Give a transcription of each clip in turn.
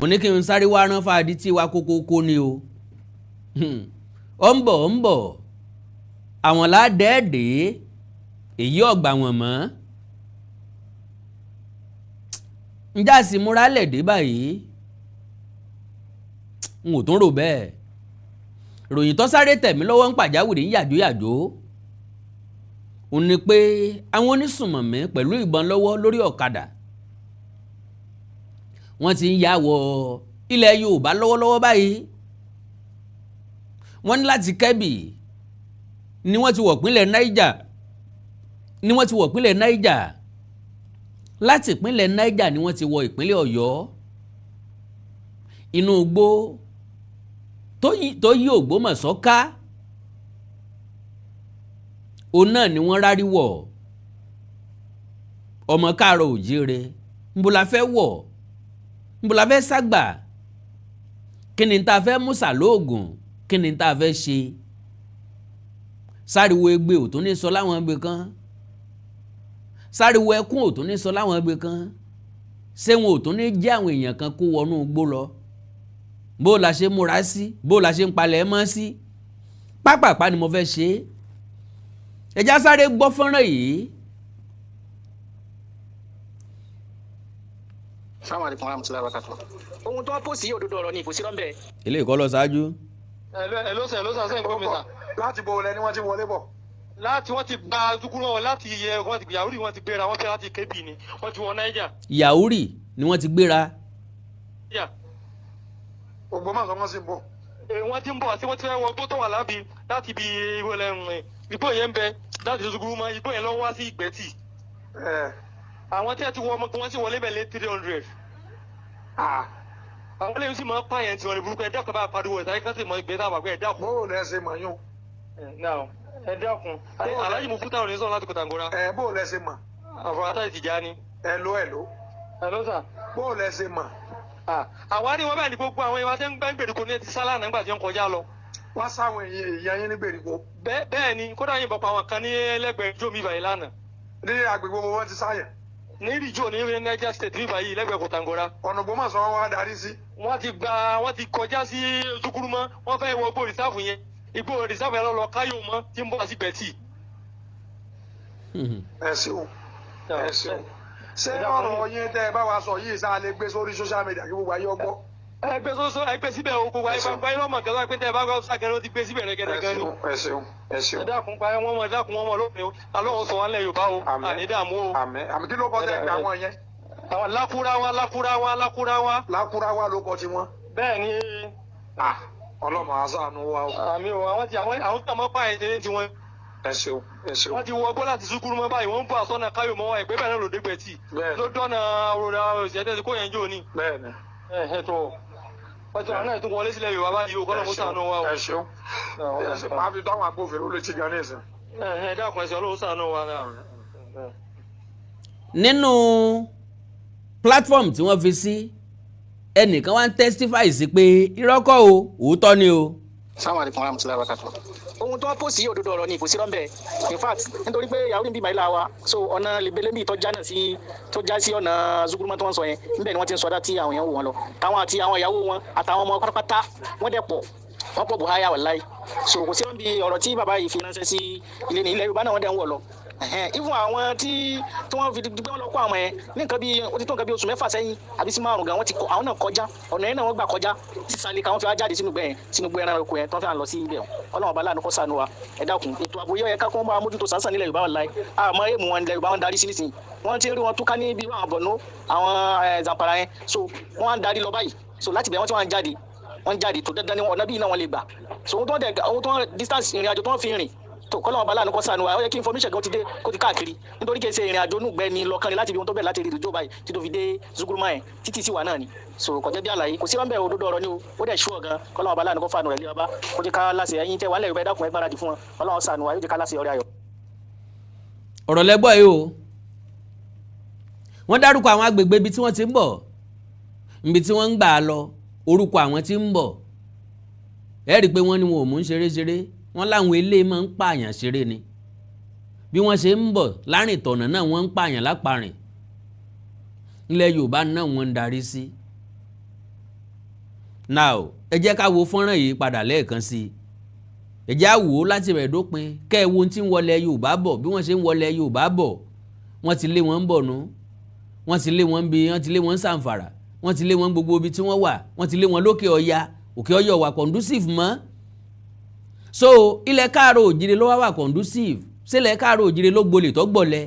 mo ní kí n sáré wá rán fàdí tí wa kókó ni o ó ń bọ̀ àwọn ládẹ́ẹ̀dẹ́ èyí ọ̀gbà wọn mọ́ njá sì múra lẹ̀dẹ́ báyìí n ò tún rò bẹ́ẹ̀ ròyìn tó sáré tẹ̀mí lọ́wọ́ ń pàjáwìrì ń yàjóyàjó ó ní pé àwọn onísùnmọ̀mí pẹ̀lú ìbọn lọ́wọ́ lórí ọ̀kadà wọ́n ti ń yà wọ ilẹ̀ Yorùbá lọ́wọ́lọ́wọ́ báyìí wọ́n ní láti Kẹ́bì ni wọ́n ti wọ̀ pínlẹ̀ Niger láti ìpínlẹ̀ Niger ni wọ́n ti wọ ìpínlẹ̀ Ọ̀yọ́ inú igbó tó yí Ògbómọ̀ṣọ́ ká òun náà ni wọ́n rárí wọ̀ ọmọ káàárọ̀ òjíire ńbo la fẹ́ wọ̀ ńbo la fẹ́ ságbà kí ni tá a fẹ́ mú sàlóògùn kí ni tá a fẹ́ ṣe sáriwo egbe ò tún ní sọ láwọn egbe kan sáriwo ẹkún ò tún ní sọ láwọn egbe kan ṣé wọn ò tún ní jẹ́ àwọn èèyàn kan kó wọnú igbó lọ bó la ṣe múra sí bó la ṣe ń palẹ̀ mọ́ sí pápápá ni mo fẹ́ ṣe ẹjá sáré gbọ́ fọ́nrán yìí. Assalamu alaikum warahmatullahi wabarakatuh. Ohun tó ń pòsì yìí òdodo ọ̀rọ̀ ni ìfòsí lọ́nbẹ̀. ilé ìkọ́ lọ ṣáájú. Hello sir sẹ́yìn gbọ́ mi sà. Láti bo olẹ ni wọ́n ti wọlé bọ̀. Láti wọ́n ti gba Sakuro wọn láti wọ́n ti Yauri wọ́n ti gbéra wọ́n fẹ́ láti Kebbi ni wọ́n ti wọ Niger. Yauri ni wọ́n ti gbéra. Ògbómọ̀ṣọ́ wọ́n sì ń bọ̀. Wọ́n ti ń bọ̀ àti wọ́n ti fẹ́ wọ gbó tó wà láti ibi igbó yẹn ń bẹ láti Sakuro mọ́ igbó yẹn lọ wá sí Ìgbẹ́tì. Àwọn tí wọ́n ti wọ ọmọ wọn sì wọlé bẹ̀lẹ́ 300. Àwọn eléyìí sì máa ń pààyàn tí wọ́n lè burúkú ẹ̀dá kan bá pariwo ẹ̀dá kan sì mọ ìgbẹ́ tá a bá gbé ẹ̀dá kan. Bó lẹ ṣe mọ̀ yún. Ẹ̀dá kan. Aláàjì mo fúta òní sọ̀rọ̀ láti Kòtàngórá. Bó lẹ ṣe mọ̀. Àfọwọ́tà ìtìjà ni. Hello sà. Bó lẹ ṣe mọ̀. Àwa ni wọ́n bẹ̀ ní gbogbo àwọn ìwà tẹ́ ń gbẹ́ gbèríko ní ti sálà nígbà tí wọ́n kọjá lọ. Wọ́n sáwọn èèyàn yín ní gbèríko. Bẹ́ẹ̀ ni kódà yìnbọn pa àwọn kan ní ẹlẹ́gbẹ̀ẹ́ ijó mi báyìí lánàá. Ní agbègbè wo wọ́n ti sáyẹn. Ní ìrìjò ní Niger State mi báyìí lẹ́gbẹ̀ẹ́ Kòtàngórá. Ọ̀nà Ògbómọ̀ṣọ́ wọn wá darí sí. Wọ́n ti kọjá sí Sakuro mọ́ wọ́n fẹ́ wọ igbó rìsáàfù yẹn igbó rìsáàfù yẹn lọ káyọ̀ mọ́ tí ń bọ̀ sí Bẹ̀tì. Ẹ ṣeun. Ṣé ọ̀rọ̀ yín tẹ́ ẹ bá wa sọ yìí sáà lè gbé sórí social media kí gbogbo ayé ọgbọ́. Ẹgbẹ́ síbẹ̀ o gbogbo ayé bá yín lọ́mọ kẹlọ́ pé tẹ́ ẹ bá gbọ́ sàgẹ́rẹ́ ó ti gbé síbẹ̀ rẹ́gẹ́dẹ́gẹ́ ni. Ẹ ṣeun. Ẹ dákun pa wọn mọ lópin o alóhùn sọ wọn lẹ Yorùbá o àní dààmú o. Àmín kí ló kọ́ tẹ́ gbà wọ́n yẹn. Àwọn Lákúráwá. Lákúráwá ló kọ tiwọn. Bẹ́ẹ̀ ni. Ọlọ́mọ aṣáánú wa o. Àmì o àwọn tí àwọn pààyàn ṣe ti wọn. Ẹ ṣeun. Wọ́n ti wọ ọgbọ́n láti Sakuro mọ́ báyìí wọ́n ń bọ̀ àsọ́nà káyọ̀ mọ́ wọn ìpé bẹ́ẹ̀ náà ló dé Gbẹ̀tì. ló dọ́nà òròdà òṣìṣẹ́ tí kò yẹn jò ní. bẹ́ẹ̀ni. tó wọ́n ti wà náà tó wọlé sílẹ̀ Yorùbá báyìí o kọ́nà kó sànú wa o. ẹ ṣeun máa fi dáhùn agbófinró létí gan ní ìsìn. ẹ dákun ẹsẹ̀ Ọlọ́run sànú wa náà. nínú platform tí wọ́n fi sí ẹnìkan wá ń testify sí pé irọ́ kọ́ o òótọ́ ni o. Assalamu alaikum warahmatullahi wabarakatuh. Ohun tó pòsì yìí òdodo ọ̀rọ̀ ni ìfòsí lọ́nbẹ̀. In fact nítorí pé Yauri ń bí màílà wa so ọ̀nà lebelemi tó já sí ọ̀nà Sakuro tó ń sọ yẹn níbẹ̀ ni wọ́n ti ń sọdá tí àwọn èèyàn wò wọn lọ táwọn àti àwọn ìyàwó wọn àtàwọn ọmọ pátápátá wọ́n dẹ̀ pọ̀ wọ́n pọ̀ buhaya wallahi so kò sí wọn bí ọ̀rọ̀ tí bàbá yìí fi ránṣẹ́ sí ilé ní ilẹ̀ Yorùbá náà wọ́n dẹ̀ ń wọ̀ lọ even àwọn tí wọ́n fi gbé wọn lọ kó àwọn yẹn ní nǹkan bíi ó ti tó nǹkan bíi oṣù mẹ́fà sẹ́yìn àbí sí márùn gan wọ́n ti kọ àwọn náà kọjá ọ̀nà yẹn náà wọ́n gbà kọjá sísàlẹ̀ káwọn fi wá jáde sínú gbẹ̀yẹn sínú gbẹ̀yẹn náà oko yẹn tó ń fẹ́ lọ sí ibẹ̀ Ọlọ́run bá láàánú kó ṣàánú wa ẹ dákun ètò ààbò yẹ ká kó máa mójútó sánsan nílẹ̀ Yorùbá wallahi àmọ́ èèmù wọn nílẹ̀ Yorùbá wọn darí sí nísìnyí wọ́n ti rí wọn túká ní bí àwọn Borno àwọn Zamfara yẹn so wọ́n á darí lọ báyìí so láti bẹ̀ wọ́n ti wọ́n jáde tó dandan ní ọ̀nà bíi náà wọ́n lè gbà so ohun tó ń distance ìrìn àjò tó ń fi rìn tó kọ́lọ́wọ́n bá láàánú kó ṣàánú wa ó yẹ kí information kan ti dé kó ti káàkiri nítorí kì í ṣe ìrìn àjò onúgbẹ́ ni lọ́kàn ni láti ibi ohun tó bẹ̀rẹ̀ láti rí ìrìnàjò báyìí tí tó fi dé Sakuro yẹn títí sí wa náà ni so kò jẹ́ bí àlàyé kò sí ránbẹ́ òdodo ọ̀rọ̀ ni o ó dẹ̀ ṣúọ̀ gan kọ́lọ́wọ́n bá láàánú kó fàánù rẹ̀ lé ọba kó ti ká láṣẹ ẹyin tẹ́ wà lẹ́yìn bẹ́ẹ̀ dákun ẹ gbáradì fún wọn Ọlọ́run ṣàánú wa yóò ti ká láṣẹ ọ̀rẹ́ ayọ̀. ọ̀rọ̀ lẹ́gbọ́ yìí o wọ́n dárúkọ àwọn agbègbè ibi tí wọ́n ti ń bọ̀ ibi tí wọ́n ń gbà lọ orúkọ àwọn tí ń bọ̀ ẹ rí i pé wọ́n ní wọn ò mú ṣeré wọ́n láwọn eléyìí máa ń pààyàn ṣeré ni bí wọ́n ṣe ń bọ̀ láàrin ìtọ̀nà náà wọ́n ń pààyàn lápàrìn ilẹ̀ Yorùbá náà wọ́n ń darí sí now ẹ jẹ́ ká wo fọ́nrán yìí padà lẹ́ẹ̀kan sí i ẹ jẹ́ á wò ó láti bẹ̀rẹ̀ dópin kẹ́ ẹ wo ohun tí ń wọlé Yorùbá bọ̀ bí wọ́n ṣe ń wọlé Yorùbá bọ̀ wọ́n ti lé wọn ń Borno wọ́n ti lé wọn ń bi wọ́n ti lé wọn ń Sàǹfàrà wọ́n ti lé wọn gbogbo ibi tí wọ́n wà wọ́n ti lé wọn lókè Ọya òkè Ọya wà conducive mọ́ so ilẹ̀ káàrọ̀ òjìrè ló wà conducive sílẹ̀ káàrọ̀ òjìrè ló gbolè tó gbọ̀lẹ̀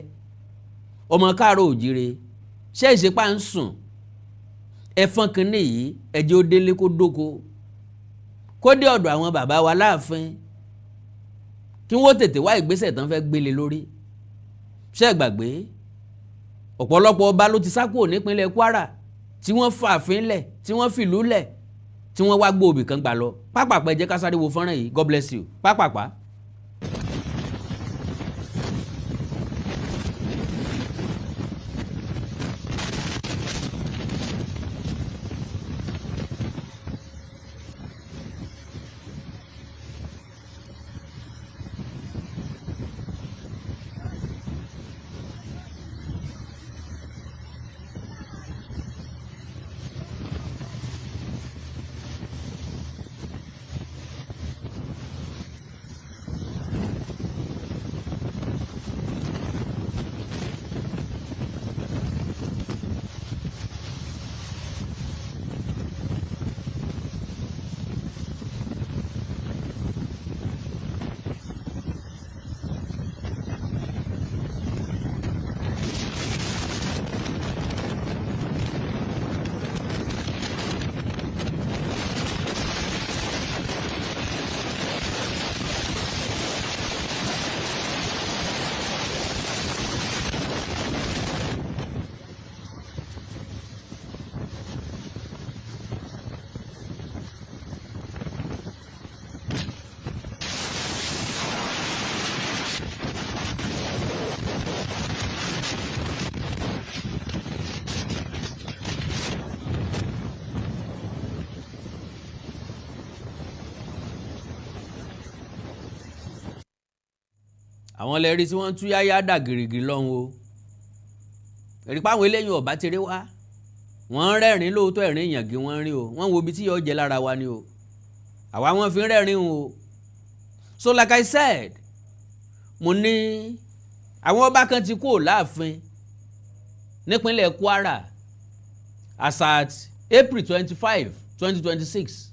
ọmọ káàrọ̀ òjìrè ṣé ìṣepá ń sùn ẹ̀fọn kìíní yìí ẹ̀jẹ̀ ó délé kó dóko kó dé ọ̀dọ̀ àwọn bàbá wa láàfin kí wọ́n tètè wá ìgbésẹ̀ tán fẹ́ gbélé lórí ṣé gbàgbé ọ̀pọ̀lọpọ̀ ọba ló ti sá kúrò nípínlẹ̀ Kwara tí wọ́n fa àfin lẹ̀ tí wọ́n fìlú lẹ̀ tí wọ́n wá gbóòbí kan gbà lọ pápápá ẹ jẹ́ ká sáré wo fọ́nrán yìí God bless you pápápá. àwọn lẹ́rí tí wọ́n tú yáyá dà gìrìgìrì lọ́hùn o ẹ̀rí páwọn eléyìí ọ̀bá tèrè wá wọ́n rẹ́rìn lóòótọ́ ẹ̀rín ìyàngí wọ́n rí o wọ́n wo ibi tí yóò jẹ lára wa ni o àwa wọ́n fi rẹ́rìn o so like I said mo ní àwọn ọba kan ti kúrò láàfin nípínlẹ̀ Kwara as at April 25, 2026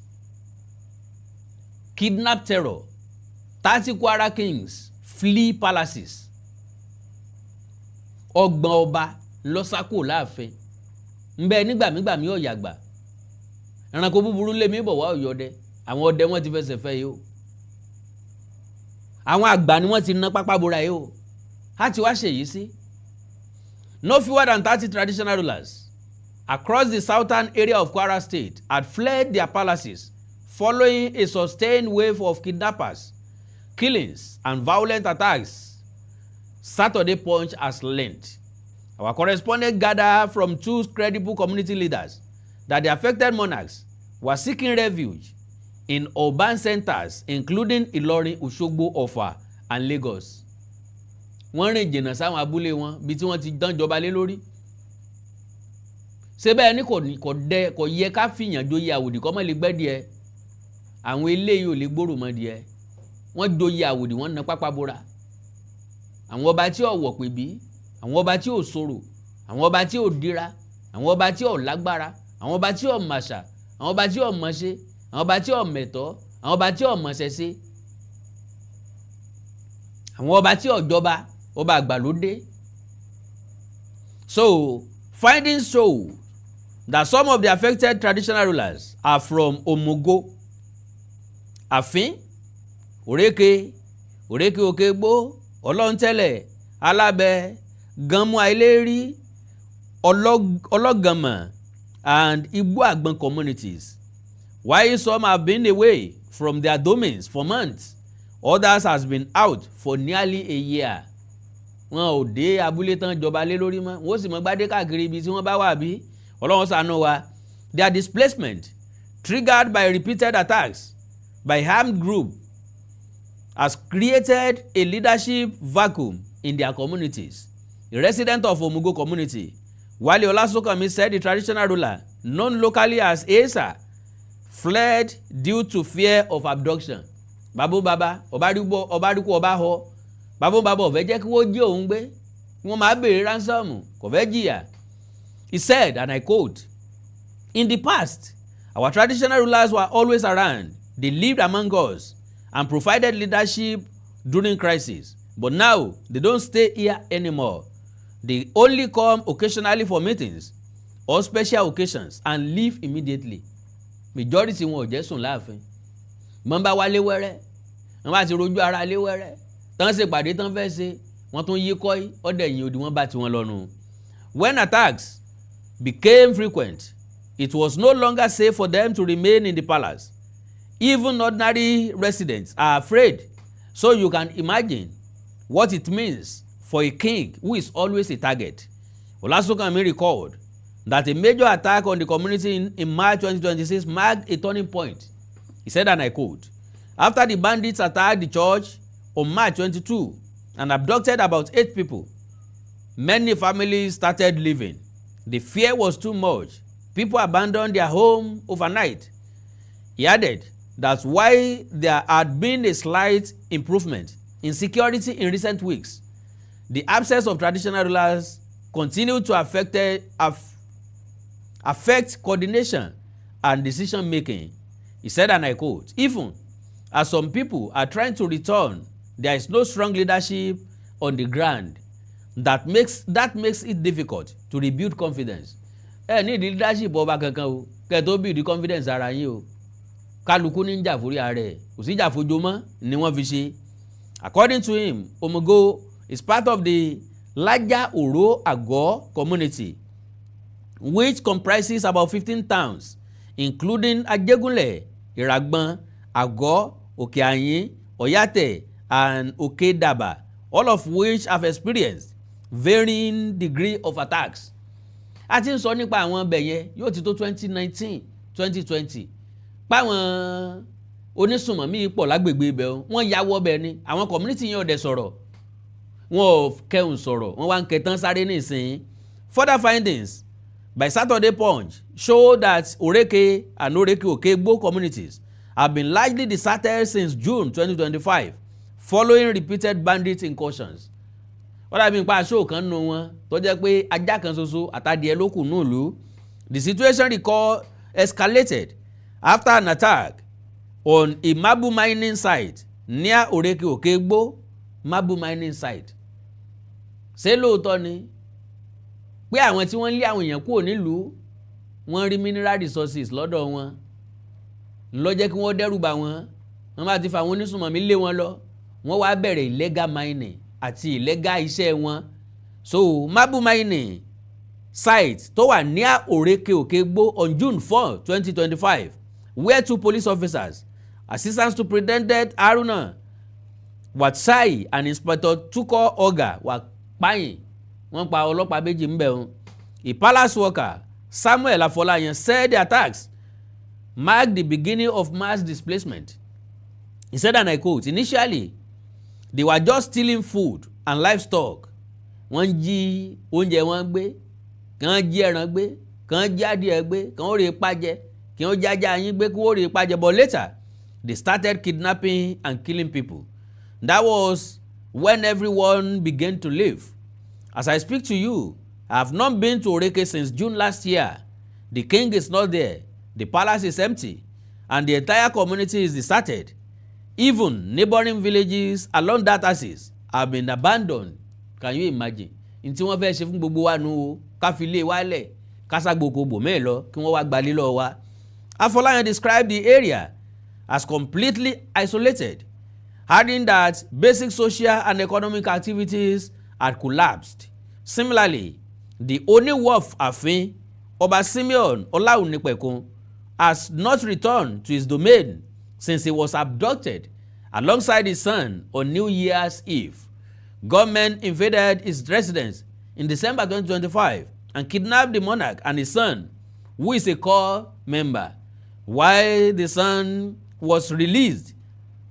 kidnap terror 30 Kwara kings flee palaces ọgbọ̀n ọba lọ sá kúrò láàfin ńbẹ nígbàmígbàmí ọ̀yàgbà ẹranko búburú lé mi bọ̀ wá ọ̀yọ́dẹ àwọn ọdẹ wọn ti fẹsẹ̀ fẹ́ yìí o àwọn àgbà ni wọ́n ti ná pápá bora yìí o á ti wá ṣèyí sí no fewer than 30 traditional rulers across the southern area of Kwara State had fled their palaces following a sustained wave of kidnappers, killings, and violent attacks. Saturday Punch has learned. Our correspondent gathered from two credible community leaders that the affected monarchs were seeking refuge in urban centers including Ilorin, Osogbo, Ọ̀fà, and Lagos. Wọ́n rìn jìnnà sáwọn abúlé wọn bí tí wọ́n ti dán jọba lé lórí. Ṣé bẹ́ẹ̀ ni kò yẹ ká fìyàn joyè àwòdì kọ́ mọ́ lè gbẹ́ díẹ̀. Àwọn eléyìí ò lè gbòòrò mọ́ díẹ̀. Wọ́n joyè àwòdì wọ́n na pápá bora. Àwọn ọba tí ò wọ̀ pè bí, àwọn ọba tí ò sọ̀rọ̀, àwọn ọba tí ò dira, àwọn ọba tí ò lágbára, àwọn ọba tí ò màṣà, àwọn ọba tí ò mọ̀ṣe, àwọn ọba tí ò mẹ̀tọ́, àwọn ọba tí ò mọ̀ṣẹ̀ṣe. Àwọn ọba tí ò jọba, ọba àgbàlódé. So, findings show that some of the affected traditional rulers are from Omogo, Àfín, Òrékè Òkègbó, Ọlọ́ntẹ́lẹ̀, Alábẹ́, Gànmú Àìlérí, Ọlọ́gànmọ̀, and Igbo Àgbọn communities. While some have been away from their domains for months, others has been out for nearly a year. Wọn ò dé abúlé tán jọba lé lórí mọ́, wọ́n sì mọ́ gbádé káàkiri ibi tí wọ́n bá wà bí. Ọlọ́run ṣàánú wa. Their displacement, triggered by repeated attacks by armed group, has created a leadership vacuum in their communities. A resident of Omugo community, Wale Olasokanmi, said the traditional ruler, known locally as Esa, fled due to fear of abduction. Babu baba, ọbárúkú ọba họ. Babu baba ọ̀fẹ́ jẹ́ kí wọ́n jí òun gbé. Wọ́n máa béèrè ransom, kò fẹ́ jìyà. He said, and I quote, "In the past, our traditional rulers were always around. They lived among us and provided leadership during crisis. But now, they don't stay here anymore. They only come occasionally for meetings or special occasions and leave immediately." Majority wọn ò jẹ́ sùn láàfin. Mọ̀ ń bá wálé wẹ́rẹ́. Wọ́n bá ti rojú ara lé wẹ́rẹ́. Tán ṣe pàdé tán fẹ́ ṣe. Wọ́n tún yí kọ́í. Ọ̀dẹ̀ yìí òdì wọ́n bá ti wọn lọ́nu. When attacks became frequent, it was no longer safe for them to remain in the palace. Even ordinary residents are afraid. So you can imagine what it means for a king who is always a target. Olasunkanmi recalled that a major attack on the community in March 2026 marked a turning point. He said, and I quote, "After the bandits attacked the church on March 22 and abducted about 8 people, many families started leaving. The fear was too much. People abandoned their home overnight." He added that while there had been a slight improvement in security in recent weeks, the absence of traditional rulers continued to affect coordination and decision making. He said, and I quote, "Even as some people are trying to return, there is no strong leadership on the ground that makes it difficult to rebuild confidence." Ẹ ní leadership ọba kankan o, kẹ́ tó build confidence ara yín o. Kálukú ní ń jà fórí ara ẹ̀, kò sí jà fojo mọ́ ni wọ́n fi ṣe. According to him, Omogo is part of the larger Oro Ago community, which comprises about 15 towns, including Ajegunle, Iragbon, Ago, Okeayin, Oyate, and Okedaba, all of which have experienced varying degree of attacks. A ti ń sọ nípa àwọn ibẹ̀ yẹn yóò ti tó 2019, 2020. Páwọn onísùnmọ̀mí pọ̀ lágbègbè ibẹ̀ wọ́n ya wọ́ bẹ̀ ni àwọn community yẹn ò dẹ̀ sọ̀rọ̀. Wọn ò kẹ́hùn sọ̀rọ̀, wọ́n wá ń kẹtàn sáré nísìnyí. Further findings by Saturday Punch show that Oreke and Oreke Okegbo communities have been largely deserted since June 2025 following repeated bandit incursions. Wọ́n dàbí pa aṣọ kan nù wọn tó jẹ́ pé ajá kan ṣoṣo àtàdìẹ ló kù nílùú. The situation escalated after an attack on a marble mining site near Oreke Okegbo marble mining site. Ṣé lóòótọ́ ni pé àwọn tí wọ́n lé àwọn èèyàn kúrò nílùú wọ́n rí mineral resources lọ́dọ̀ wọn ló jẹ́ kí wọ́n dẹ́rù bà wọ́n bá ti fa àwọn onísùnmọ̀mí lé wọn lọ wọ́n wá bẹ̀rẹ̀ illegal mining àti illegal iṣẹ́ wọn. So marble mining site tó wà near Oreke Okegbo on June 4, 2025 where 2 police officers, Assistant Superintendent Haruna Watsai and Inspector Tuko Oga were pààyàn. Wọ́n pa ọlọ́pàá méjì ń bẹ̀ wọn. A palace worker, Samuel Afolayan, said the attacks marked the beginning of mass displacement. He said, and I quote, "Initially, they were just stealing food and livestock. Wọ́n jí oúnjẹ wọn gbé, kàn jí ẹran gbé, kàn jí adìẹ gbé, kàn ó rè pàjẹ́, kí wọ́n jájá yín gbé, kí wọ́n rè pàjẹ́." But later, they started kidnapping and killing people. That was when everyone began to leave. As I speak to you, I have not been to Oreke since June last year. The king is not there. The palace is empty. And the entire community is deserted. Even neighboring villages along that axis have been abandoned. Can you imagine? Ntí wọ́n fẹ́ ṣe fún gbogbo wa nù o, ká fi lé wa lẹ̀, ká sá gbogbo bòmẹ́ lọ, kí wọ́n wá gbalé lọ wa. Afolayan described the area as completely isolated, adding that basic social and economic activities had collapsed. Similarly, the Oni of Afin, Oba Simeon Olaunipekun, has not returned to his domain since he was abducted alongside his son on New Year's Eve. Government invaded his residence in December 2025 and kidnapped the monarch and his son, who is a core member. While the son was released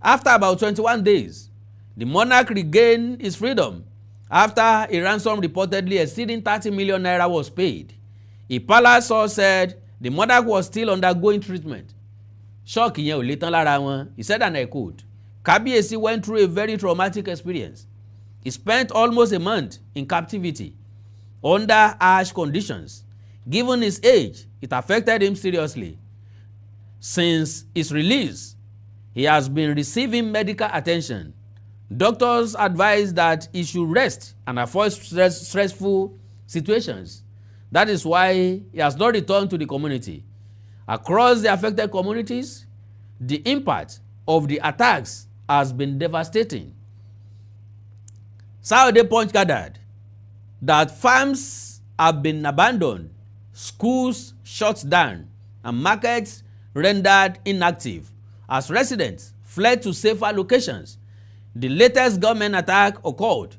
after about 21 days, the monarch regained his freedom after a ransom reportedly exceeding 30 million naira was paid. A palace source said the monarch was still undergoing treatment Shock yẹn ò lè tán lára wọn. He said, and I quote, Kábíyèsí went through a very traumatic experience. He spent almost a month in captivity under harsh conditions. Given his age, it affected him seriously. Since his release, he has been receiving medical attention. Doctors advise that he should rest and avoid stressful situations. That is why he has not returned to the community. Across the affected communities, the impact of the attacks has been devastating. Saturday Punch gathered that farms have been abandoned, schools shut down, and markets rendered inactive as residents fled to safer locations. The latest government attack occurred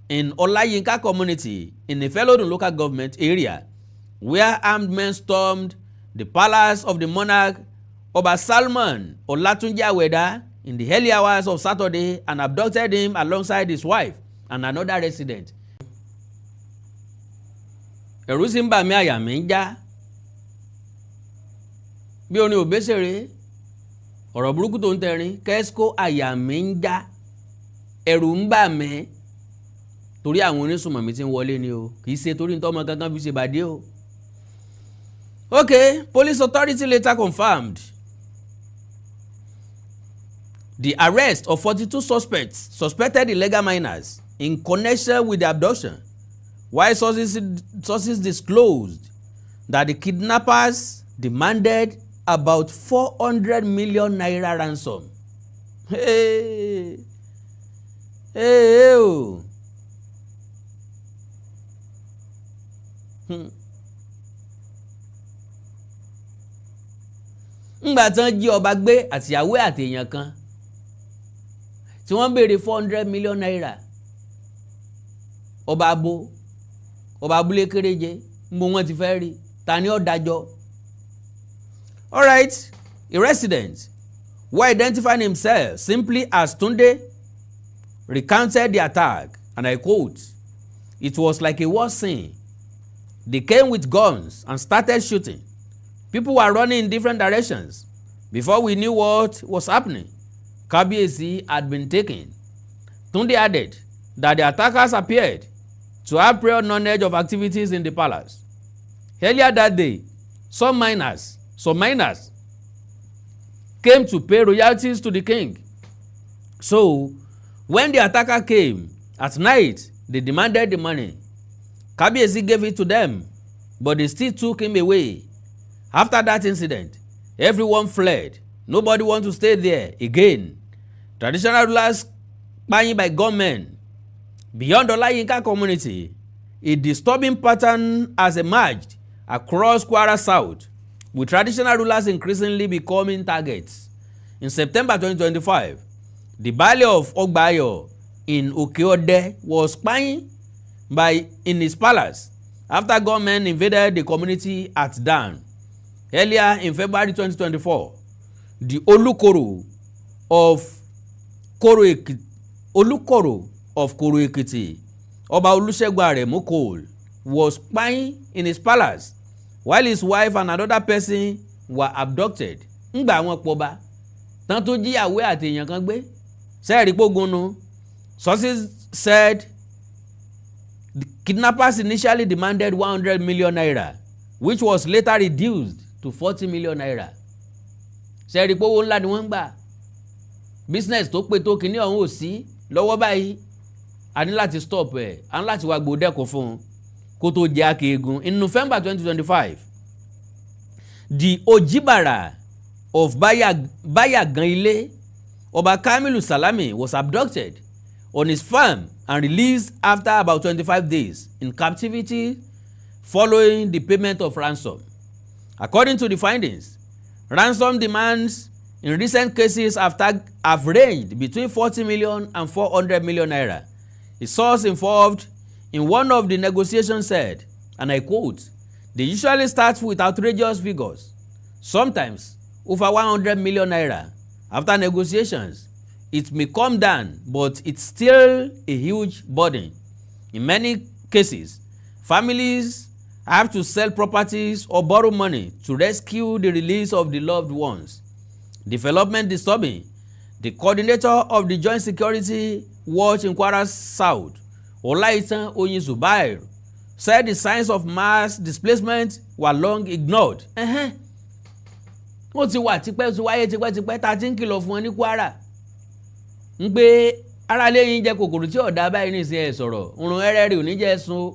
in Olayinka community in a Felodun local government area where armed men stormed the palace of the monarch Oba Salman Olatunji Aweda in the early hours of Saturday and abducted him alongside his wife and another resident. Ẹ̀rù sì ń bà mí, àyà mi ń já. Bí orin Òbésèré, ọ̀rọ̀ burúkú tó ń tẹrin, kẹ́síkó àyà mi ń já. Ẹ̀rù ń bà mí torí àwọn onísùnmọ̀mí tí ń wọlé ni o, kì í ṣe torí ń tọ́mọ kankan fi ṣe bàdé o. Okay, police authority later confirmed the arrest of 42 suspected illegal miners in connection with the abduction, while sources disclosed that the kidnappers demanded about 400 million naira ransom. Hey, oh. Ngbà tán jí ọba gbé àtìyàwó àtèèyàn kan tí wọ́n béèrè 400 million naira. Ọba abúlé kéréje mbó wọ́n ti fẹ́ rí, ta ni ó dájọ́. All right, a resident who identified himself simply as Tunde recounted the attack, and I quote, "It was like a war scene. They came with guns and started shooting. People were running in different directions. Before we knew what was happening, Kábíyèsí had been taken." Tunde added that the attackers appeared to have prior knowledge of activities in the palace. Earlier that day, some miners came to pay royalties to the king. So, when the attacker came at night, they demanded the money. Kábíyèsí gave it to them, but they still took him away. After that incident, everyone fled. Nobody wants to stay there again. Traditional rulers buying by gunmen. Beyond the Olayinka community, a disturbing pattern has emerged across Kwara South, with traditional rulers increasingly becoming targets. In September 2025, the Baale of Ogbayo in Okeode was spying in his palace after gunmen invaded the community at dawn. Earlier in February 2024, the Olukoro of Koro Ekiti, Oba Olusegun Aremu Cole, was spying in his palace while his wife and another person were abducted. Ngbà wọn pọba tán tó jíyàwó àtèèyàn kan gbé sẹ́ẹ̀rí pógúnnu. Sources said the kidnappers initially demanded 100 million naira, which was later reduced to 40 million naira. Sẹ́ẹ̀rí pówó ńlá ni wọ́n ń gbà. Business tó pé tó kìíní ọ̀hún ò sí lọ́wọ́ báyìí. A ní láti stop ẹ̀, a ní láti wá gbòdẹ́kọ̀ fún un kó tó jẹ́ akéegun. In November 2025, the Ojibara of Bayaganile, Oba Kamilu Salami, was abducted on his farm and released after about 25 days in captivity following the payment of ransom. According to the findings, ransom demands in recent cases have ranged between 40 million and 400 million naira. A source involved in one of the negotiations said, and I quote, "They usually start with outrageous figures, sometimes over 100 million naira. After negotiations, it may come down, but it's still a huge burden. In many cases, families have to sell properties or borrow money to rescue the release of the loved ones. Development disturbing. The coordinator of the Joint Security Watch in Kwara South, Olaitan Oyin Zubair, said the signs of mass displacement were long ignored. Wọ́n ti wà tipẹ́ ti wáyé tipẹ́tipẹ́ tá a ti ń kìlọ̀ fún wọn ní Kwara. Ń pé ara lẹ́yìn jẹ́ kòkòrò tí ọ̀dà báyìí ní ìsìn ẹ̀ sọ̀rọ̀. Òrùn ẹrẹ́rì ò ní jẹ́ sun.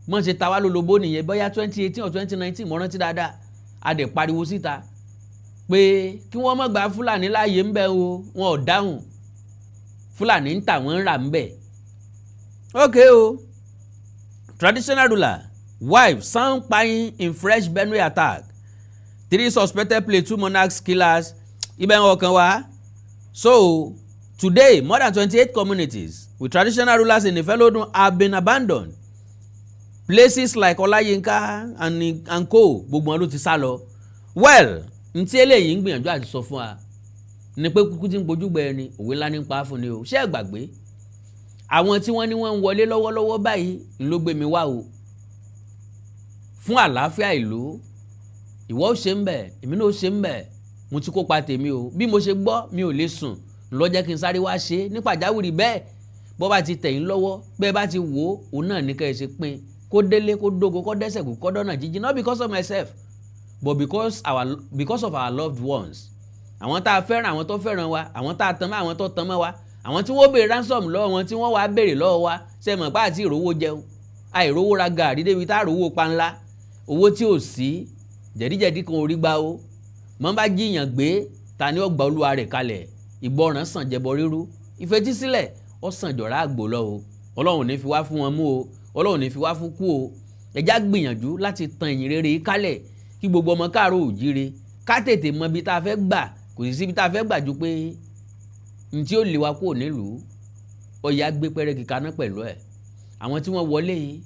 Wọ́n ṣe ta wá lólobó nìyẹn bóyá 2018 or 2019 mo rántí dáadáa. A dẹ̀ pariwo síta pé kí wọ́n má gba Fúlàní láàyè ń bẹ o, wọn ò dáhùn. Fúlàní ń tà wọ́n ń rà ń bẹ. Okay o. Traditional ruler, wife sound paying in fresh Benue attack. 3 suspected Plateau monarchs killers. Ibẹ̀ ọkàn wa. So, today, more than 28 communities with traditional rulers in Ifelodun have been abandoned. Places like Olayinka and co, gbogbo wọn ló ti sá lọ. Well, ntí eléyìí ń gbìyànjú àti sọ fún wa ní pé kúkú tí ń pojú gbẹ ẹni òwe ńlá ní pa fún ni o. Ṣé ẹ gbàgbé? Àwọn tí wọ́n ní wọ́n ń wọlé lọ́wọ́lọ́wọ́ báyìí ló gbé mi wá o. Fún àlàáfíà ìlú, ìwọ ó ṣe ń bẹ̀, èmi náà ó ṣe ń bẹ̀, mo ti kópa tèmi o. Bí mo ṣe gbọ́ mi ò lè sùn ló jẹ́ kí n sáré wá ṣe ní pàjáwìrì bẹ́ẹ̀. Bó bá ti tẹ̀yìn lọ́wọ́, bẹ́ẹ̀ bá ti wò ó, òun náà ní kẹ́ ẹ ṣe pín. Kó délé, kó dógo, kó dẹ́sẹ̀ kú, kó dọ́nà jíjìn. Not because of myself, but because of our loved ones. Àwọn tá a fẹ́ràn, àwọn tó fẹ́ràn wa, àwọn tá a tàn mọ́, àwọn tó tàn mọ́ wa, àwọn tí wọ́n béèrè ransom lọ́wọ́ wọn, tí wọ́n wá béèrè lọ́wọ́ wa, ṣe mọ̀ pé àti ìrówó jẹun, àìrówó ra gàrí débi tá a rówó panlá, owó tí ò sí, jẹ̀díjẹ̀dí kan orí gbá o. Mọ́ bá jíyàn gbé, ta ni ó gba olúwa rẹ̀ kalẹ̀? Ìgbọràn sàn jẹbọ rírú, ìfetísílẹ̀ ó sàn jọ̀rá àgbò lọ o. Ọlọ́run ò ní fi wá fún wọn mú o, Ọlọ́run ò ní fi wá fún kú o. Ẹ já gbìyànjú láti tan ìyìn rere kálẹ̀ kí gbogbo ọmọ káàró òjíire ká tètè mọ ibi tá a fẹ́ gbà. Kò sí ibi tá a fẹ́ gbà ju pé n tí ó lè wa kúrò nílùú ọ̀yà gbé pẹ́rẹ́gì kaná pẹ̀lú ẹ̀. Àwọn tí wọ́n wọlé yìí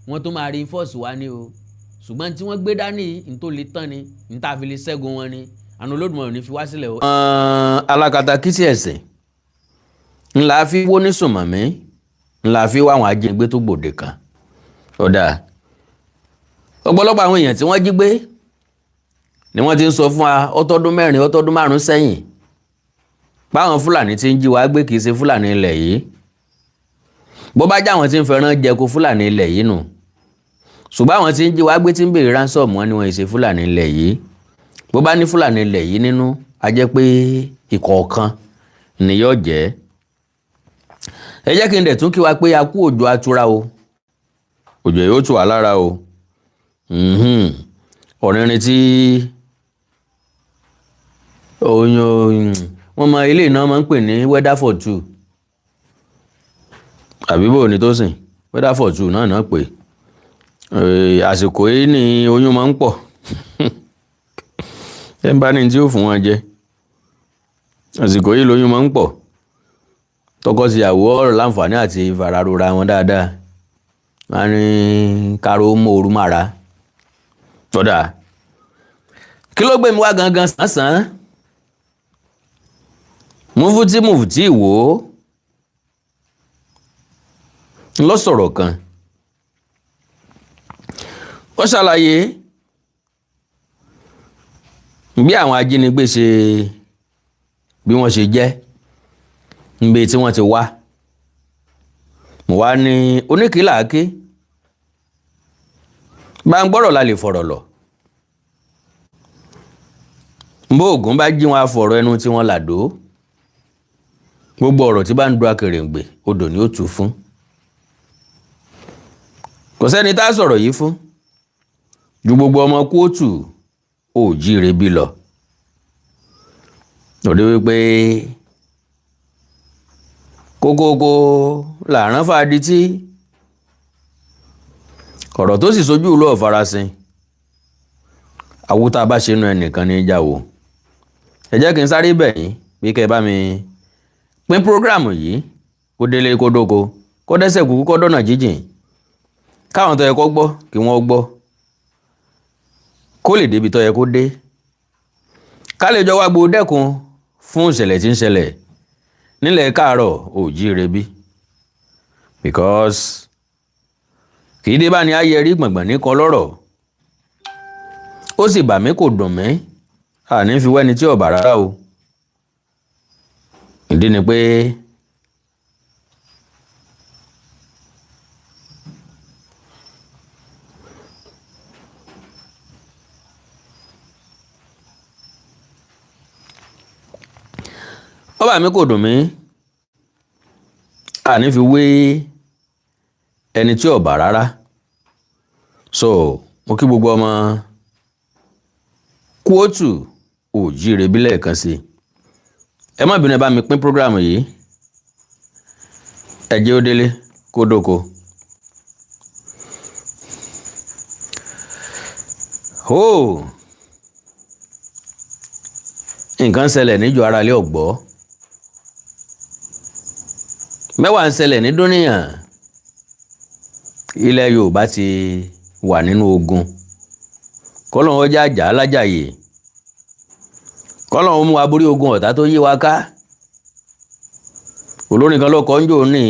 wọ́n tó máa reinforce wa ní o, ṣùgbọ́n tí wọ́n gbé dání n tó lè tán ni, n tá a fi lè ṣẹ́gun wọn ni. Àná Olódùmarè ò ní fi wá sílẹ̀ o. Alákatakítí ẹ̀sìn ńlá fi wó ní sùnmọ̀mí, ńlá fi wá àwọn ajínigbé tó gbòde kan. Ọ̀dà ọ̀pọ̀lọpọ̀ àwọn èèyàn tí wọ́n jí gbé ni wọ́n ti ń sọ fún wa ọtọ́dún 4 ọtọ́dún 5 sẹ́yìn báwọn Fúlàní tí ń jí wa gbé kìí ṣe Fúlàní ilẹ̀ yìí. Bó bá jẹ́ àwọn tí ń fẹ́ràn jẹko Fúlàní ilẹ̀ yìí nù, ṣùgbọ́n àwọn tí ń jí wa gbé tí ń béèrè ransom wọn ni wọ́n ṣe Fúlàní ilẹ̀ yìí. Bó bá ní Fúlàní ilẹ̀ yìí nínú, a jẹ́ pé ìkọ̀ọ̀kan ni yóò jẹ́. Ẹ jẹ́ kí n dẹ̀ tún kí wa pé a kú òjò atura o, òjò yóò tù wá lára o. Ọ̀rìnrìn tí wọ́n mọ ilé iná máa ń pè ní weather for two, àbíbò ní tó sìn, weather for two náà pé àsìkò yìí ni oyún máa ń pọ̀. Ẹ bá ní tí ó fún wọn jẹ, àsìkò yìí lóyún máa ń pọ̀. Tọkọtìyàwó ọ̀rọ̀ láǹfààní àti fararora wọn dáadáa, wọ́n ní káró mọ́ ooru mára. Tọ́dà kí ló gbé mi wá gangan sánsan? Mufti wò ó lọ sọ̀rọ̀ kan. Ó ṣàlàyé bí àwọn ajínigbé bí wọ́n ṣe jẹ́ níbi tí wọ́n ti wá. Mo wá ní oníkìláàkì bá ń gbọ́rọ̀ la lè fọ̀rọ̀ lọ. Bó Ògún bá jí wọn afọ̀rọ̀ ẹnu tí wọ́n làdó. Gbogbo ọ̀rọ̀ tí bá ń du akèrèǹgbè odò ni ó tú fún. Kò sẹ́ni tá sọ̀rọ̀ yìí fún ju gbogbo ọmọ kóòtù òjíire bí lọ. Torí wípé kókókó làrán fàdí tí ọ̀rọ̀ tó sì sojú ìlú ọ̀farasin àwúta bá ṣe nú ẹnìkan ní ìjáwó. Ẹ jẹ́ kí n sáré bẹ̀ yín bí kẹ́ bá mi pín prógrámù yìí kó délé kó dóko kó dẹ́sẹ̀ kúkú kó dọ́nà jíjìn, káwọn tó yẹ kó gbọ́ kí wọ́n gbọ́, kó lè débi tó yẹ kó dé, ká lè jọ wá gbó dẹ́kun fún ìṣẹ̀lẹ̀ tí ń ṣẹlẹ̀ nílẹ̀ káàárọ̀ òjíire bí. Because kì í dé bá ní ayé rí gbọ̀ngbọ̀n ní kan lọ́rọ̀, ó sì bà mí kò dùn mí, àní fi wẹ́ni tí ò bá rárá o ìdí ni pé ọba mi kò dùn mí àní fi wé ẹni tí ò bá rárá so mo kí gbogbo ọmọ kóòtù òjíire bí lẹ́ẹ̀kan sí ẹ má bínú ẹ bá mi pín prógráàmù yìí ẹ jẹ́ ó délé kó dóko. Nǹkan ṣẹlẹ̀ níjọ ara ilé ọ̀gbọ́ mẹ́wàá ń ṣẹlẹ̀ ní dúníyàn ilẹ̀ Yorùbá ti wà nínú ogun kọ́lọ́n ọjà àjà alájàyè kọ́lọ́n mú aborí ogun ọ̀tá tó yí wa ká olórin kan ló kọ́ ń jò ní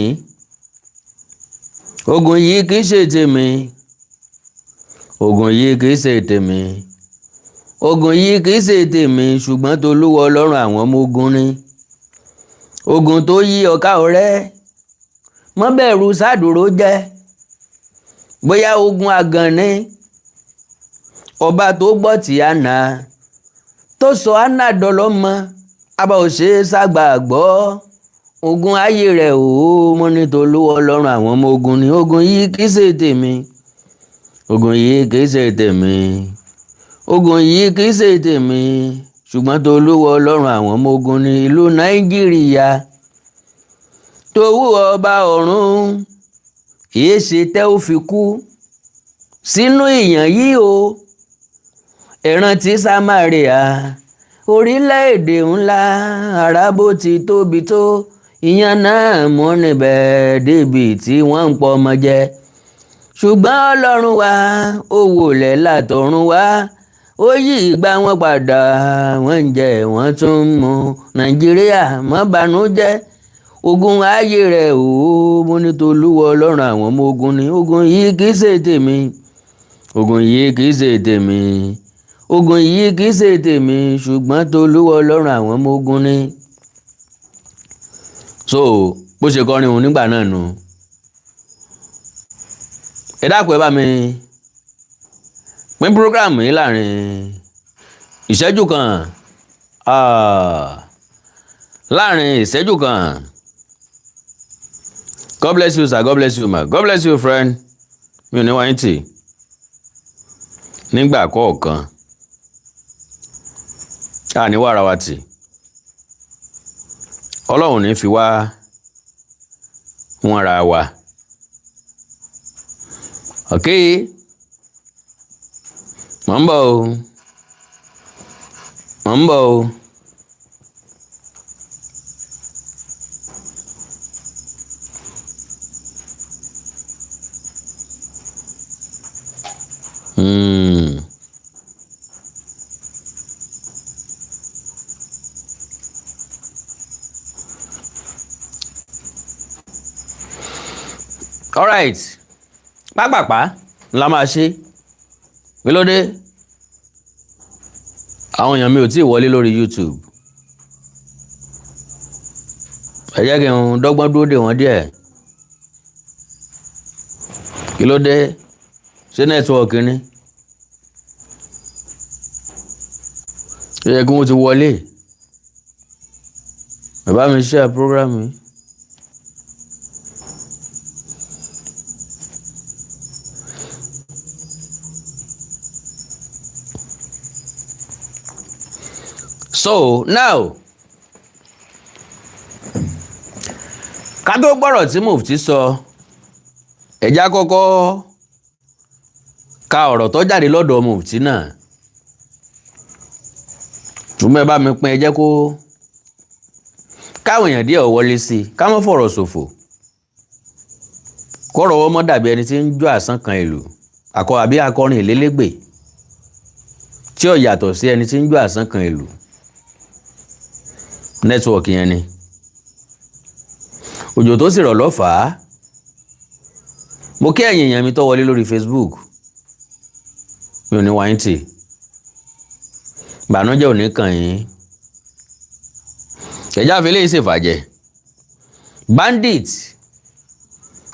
ogun yìí kìí ṣe tèmi ogun yìí kìí ṣe tèmi ogun yìí kìí ṣe tèmi ṣùgbọ́n t'Olúwa Ọlọ́run àwọn ọmọ ogun ni ogun tó yí ọ̀ká ọ̀rẹ́ mọ́ bẹ̀rù sádùró jẹ́ bóyá ogun àgàn ni ọba tó gbọ́ tí àná tó sọ àná dọlọ́mọ abá ò ṣe é ságbà gbọ́ ogun ayé rẹ̀ mo ní t'Olúwa Ọlọ́run àwọn ọmọ ogun ni ogun yìí kìí ṣe tèmi ogun yìí kìí ṣe tèmi ogun yìí kìí ṣe tèmi ṣùgbọ́n t'Olúwa Ọlọ́run àwọn ọmọ ogun ní ìlú Nàìjíríà tòwú ọba ọ̀run kìí ṣe tẹ́ ó fi kú sínú ìyàn yìí o ìrántí Samaria orílẹ̀-èdè ńlá arábó ti tóbi tó ìyàn náà mú níbẹ̀ débi tí wọ́n ń pọ̀ ọmọ jẹ ṣùgbọ́n Ọlọ́run wa ó wọlé látọ̀run wá ó yí ìgbà wọn padà wọ́n ń jẹ wọ́n tún ń mu Nàìjíríà má bànújẹ́ ogun ayé rẹ̀ mo ní t'Olúwa Ọlọ́run àwọn ọmọ ogun ni ogun yìí kìí ṣe tèmi ogun yìí kìí ṣe tèmi ogun yìí kìí ṣe tèmi ṣùgbọ́n t'Olúwa Ọlọ́run àwọn ọmọ ogun ni. so bó ṣe kọrin òun nígbà náà nù ẹ dákun ẹ bá mi pín prógráàmù yìí láàrin ìṣẹ́jú kan láàrin ìṣẹ́jú kan. God bless you sir, God bless you ma, God bless you friend. Mi ò ní wáyé tì nígbà kọ̀ọ̀kan ní wàrà wa tì Ọlọ́run ní fi wá wọn ra wa. Okay, mò ń bọ̀ o. All right, pápápá la máa ṣe kí ló dé àwọn èèyàn mi ò tí ì wọlé lórí YouTube ẹ jẹ́ kí n dọ́gbọ́n dúró dè wọ́n díẹ̀ kí ló dé ṣé nẹ́tíwọ̀kì ni ṣé yẹ kí wọ́n ti wọlé bàbá mi share program yìí. So now ká tó gbọ́rọ̀ tí Mufti sọ ẹ̀já kọ́kọ́ ka ọ̀rọ̀ tó jáde lọ́dọ̀ Mufti náà ṣùgbọ́n ẹ bá mi pín ẹ jẹ́ kó káwọn èèyàn díẹ̀ wọlé sí i ká má fọ̀rọ̀ ṣòfò kọ́rọ̀ wọ́n mọ́ dàbí ẹni tí ń jó àsán kan ìlú àbí akọrin ìlélégbè tí ó yàtọ̀ sí ẹni tí ń jó àsán kan ìlú nẹ́tíwọ̀kì yẹn ni òjò tó sì rọ̀ lọ́fàá mo kí ẹ̀yin èèyàn mi tó wọlé lórí Facebook mi ò ní wáyé tì Ìbànújẹ́ ò ní kàn yín. Ẹ̀já fi lè ṣèfàjẹ́. Bandits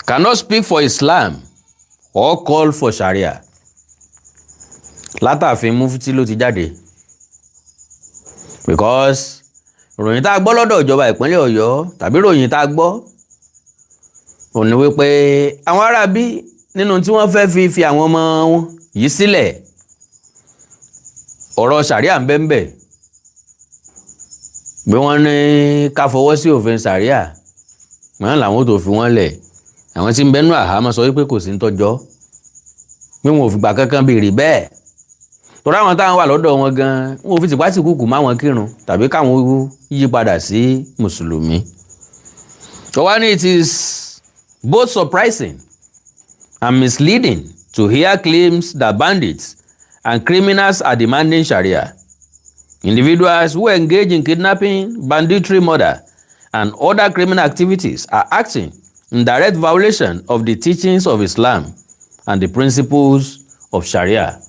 cannot speak for Islam or call for Sharia. Látàfin Mufti ló ti jáde. Because ìròyìn tá a gbọ́ lọ́dọ̀ ìjọba ìpínlẹ̀ Ọ̀yọ́ tàbí ìròyìn tá a gbọ́ ó ní wípé àwọn Arábí nínú tí wọ́n fẹ́ fi àwọn ọmọ wọn yìí sílẹ̀ ọ̀rọ̀ Sharia ń bẹ́ẹ̀ bí wọ́n ní ká fọwọ́ sí òfin Sharia wọ́n làwọn tó fi wọ́n lẹ̀ àwọn tí ń bẹ́nu àhámọ́ sọ wípé kò sí ń tọ́jọ́ pé wọn ò fìgbà kankan béèrè bẹ́ẹ̀ torí àwọn táwọn wà lọ́dọ̀ wọn gan wọn ò fi tìpá tìkúkù má wọn kírun tàbí káwọn yí padà sí mùsùlùmí. Tọ́wání, it is both surprising and misleading to hear claims that bandits and criminals are demanding Sharia. Individuals who engage in kidnapping, banditry, murder, and other criminal activities are acting in direct violation of the teachings of Islam and the principles of Sharia.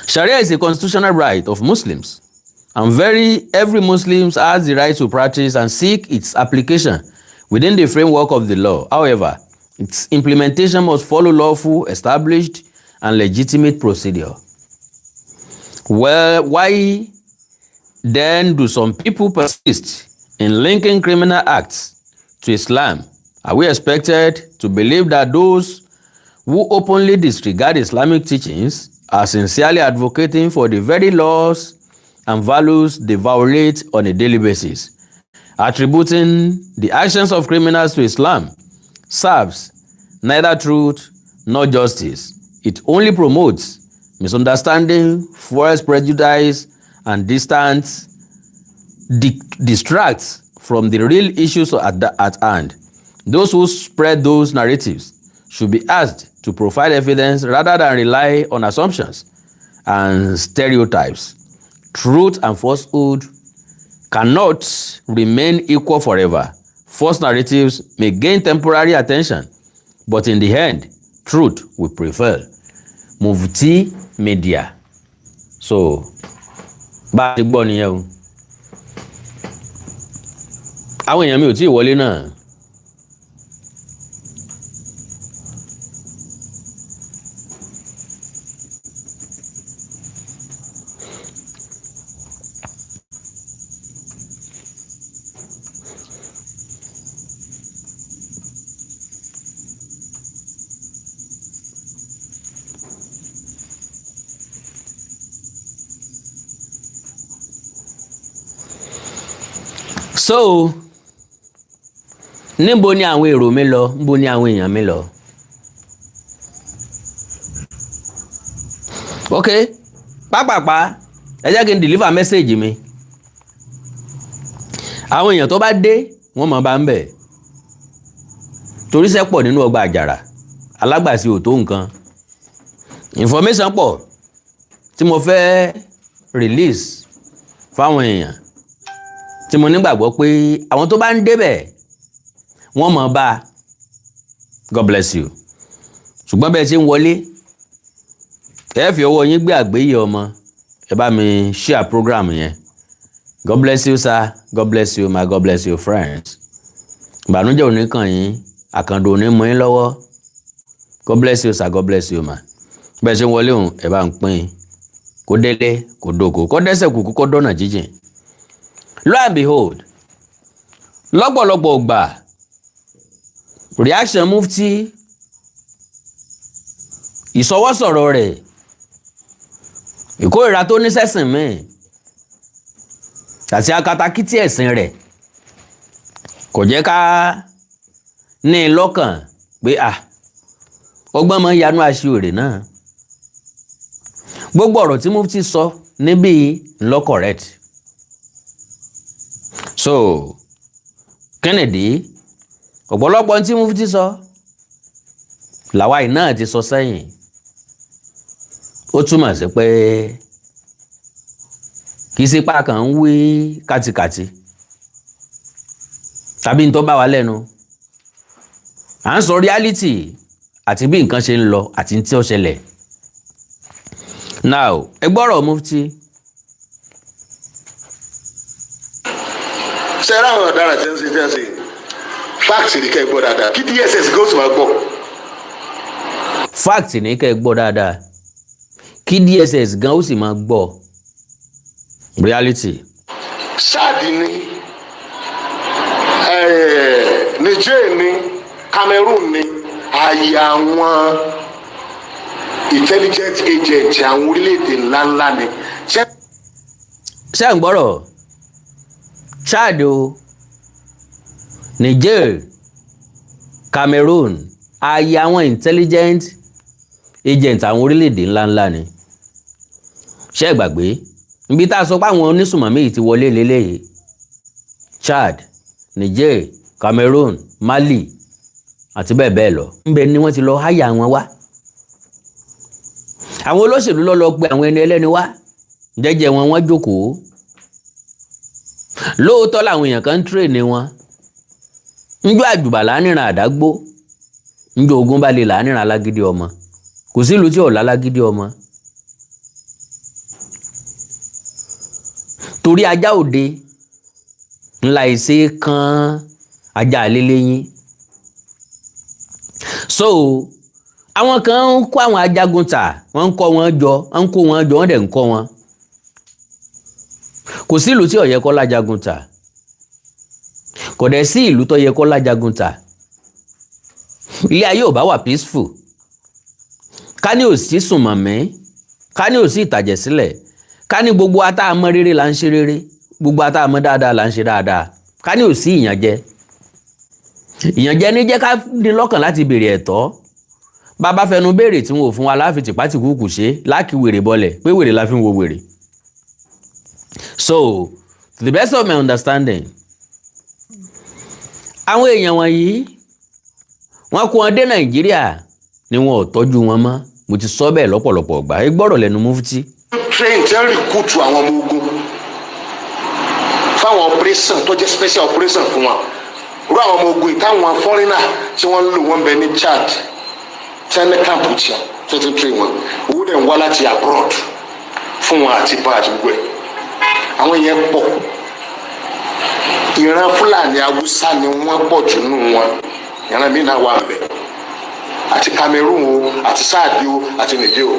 Sharia is a constitutional right of Muslims, and every Muslim has the right to practice and seek its application within the framework of the law. However, its implementation must follow lawful, established, and legitimate procedure. Well, why then do some people persist in linking criminal acts to Islam? Are we expected to believe that those who openly disregard Islamic teachings are sincerely advocating for the very laws and values they violate on a daily basis? Attributing the actions of criminals to Islam serves neither truth nor justice. It only promotes misunderstanding, fuels prejudice, and distracts from the real issues at hand. Those who spread those narratives should be asked to provide evidence rather than rely on assumptions and stereotypes. Truth and falsehood cannot remain equal forever. False narratives may gain temporary attention, but in the end, truth will prevail. Mufti Media. So, bá a ti gbọ́ nìyẹn o. Àwọn èèyàn mi ò tí ì wọlé náà. So, níbo ni àwọn èrò mi lọ? Níbo ni àwọn èèyàn mi lọ? Ok, pápápá ẹ jẹ́ kí n deliver message mi. Àwọn èèyàn tó bá dé wọ́n máa bá ń bẹ̀. Torí iṣẹ́ pọ̀ nínú ọgbà àjàrà, alágbàsí ò tó nǹkan. Information pọ̀ tí mo fẹ́ release fáwọn èèyàn tí mo nígbàgbọ́ pé àwọn tó bá ń débẹ̀ wọ́n mọ̀ bá. God bless you. Ṣùgbọ́n bẹ́ẹ̀ ṣe ń wọlé ẹ fi ọwọ́ yín gbé àgbéyé ọmọ ẹ bá mi share program yẹn. God bless you sir, God bless you ma, God bless you friends. Ìbànújẹ́ ò ní kàn yín, àkàndò ò ní mú yín lọ́wọ́. God bless you sir, God bless you ma. Bẹ́ẹ̀ ṣe ń wọlé òun ẹ bá ń pín kó délé kó dóko kó dẹ́sẹ̀ kúkú kó dọ́nà jíjìn. Lo and behold, lọ́pọ̀lọpọ̀ gbà reaction Mufti ìsọwọ́sọ̀rọ̀ rẹ̀ ìkórìíra tó ní sẹ́sìn míì àti akatakítí ẹ̀sìn rẹ̀ kò jẹ́ ká ní lọ́kàn pé ọgbọ́n mọ́ yanú aṣiwèrè náà. Gbogbo ọ̀rọ̀ tí Mufti sọ níbí ńlọ correct. So, Kennedy, ọ̀pọ̀lọpọ̀ tí Mufti sọ làwáì náà ti sọ sẹ́yìn. Ó túmọ̀ sí pé kì í sí pa kàn ń wí kátikàti tàbí ń tó bá wa lẹ́nu. À ń sọ reality àti bí nǹkan ṣe ń lọ àti tí ó ṣẹlẹ̀. Now, ẹ gbọ́rọ̀ Mufti. Sẹ́rà àwọn ọ̀daràn tí ń ṣe fẹ́ ṣe fact ní kẹ́ ẹ gbọ́ dáadáa kí DSS kó sì máa gbọ́. Fact ní kẹ́ ẹ gbọ́ dáadáa kí DSS gan ó sì máa gbọ́. Reality. Chad ni Niger ni Cameroon ni ààyè àwọn intelligence agent àwọn orílẹ̀-èdè ńláńlá ni. Ṣé à ń gbọ́rọ̀? Chad o, Niger, Cameroon, ààyè àwọn intelligent agent àwọn orílẹ̀-èdè ńláńlá ni. Ṣé ẹ gbàgbé níbi tá a sọ pé àwọn onísùnmọ̀mí yìí ti wọlé lélẹ́yìí? Chad, Niger, Cameroon, Mali àti bẹ́ẹ̀ bẹ́ẹ̀ lọ. Ńbẹ̀ ni wọ́n ti lọ háyà wọn wá. Àwọn olóṣèlú ló lọ pé àwọn ẹni ẹlẹ́ni wá jẹ́jẹ́ wọn wọ́n jókòó. Lóòótọ́ làwọn èèyàn kan ń tírèènì wọn. Njọ́ àjùbà lánìràn àdágbó, njọ́ ogun bá lè lánìràn alágídí ọmọ. Kò sí ìlú tí ò lálágídí ọmọ. Torí ajá òde ńlá ìṣe kan ajá àléléyìn. So àwọn kan ń kó àwọn ajagun tà, wọ́n ń kó wọn jọ, wọ́n dẹ̀ ń kọ́ wọn. Kò sí ìlú tí ó yẹ kó lájagun tà. Kò dẹ̀ sí ìlú tó yẹ kó lájagun tà. Ilé ayé ò bá wà peaceful. Ká ní ò sí sùnmọ̀mí, ká ní ò sí ìtàjẹ̀sílẹ̀, ká ní gbogbo ata àmọ́ rere là ń ṣe rere, gbogbo ata àmọ́ dáadáa là ń ṣe dáadáa, ká ní ò sí ìyànjẹ. Ìyànjẹ ní jẹ́ ká ní lọ́kàn láti béèrè ẹ̀tọ́. Bàbá fẹnu béèrè tí wọn ò fún wa láfi tìpátìkúùkù ṣe láàkì wèrè bọlẹ̀ pé wèrè la fi ń wo wèrè. So, to the best of my understanding, àwọn èèyàn wọ̀nyí wọ́n kó wọn dé Nàìjíríà ni wọn ò tọ́jú wọn mọ́. Mo ti sọ bẹ́ẹ̀ lọ́pọ̀lọpọ̀ ọgbà. Ẹ gbọ́rọ̀ lẹ́nu Mufti. Train tí wọ́n rìkúùtù àwọn ọmọ ogun fáwọn operation tó jẹ́ special operation fún wọn. Irú àwọn ọmọ ogun ìtàwọn foreigner tí wọ́n ń lò wọ́n bẹ ní Chad tí wọ́n ní káàpù tí wọ́n ti train wọn. Owó dẹ̀ ń wá láti abroad fún wọn àti bá àti gbogbo ẹ̀. Àwọn yẹn pọ̀. Ìran Fúlàní Haúsá ni wọ́n pọ̀ jù nínú wọn. Ìran mi náà wà bẹ̀. Àti Cameroon o, àti Chad o, àti Niger o.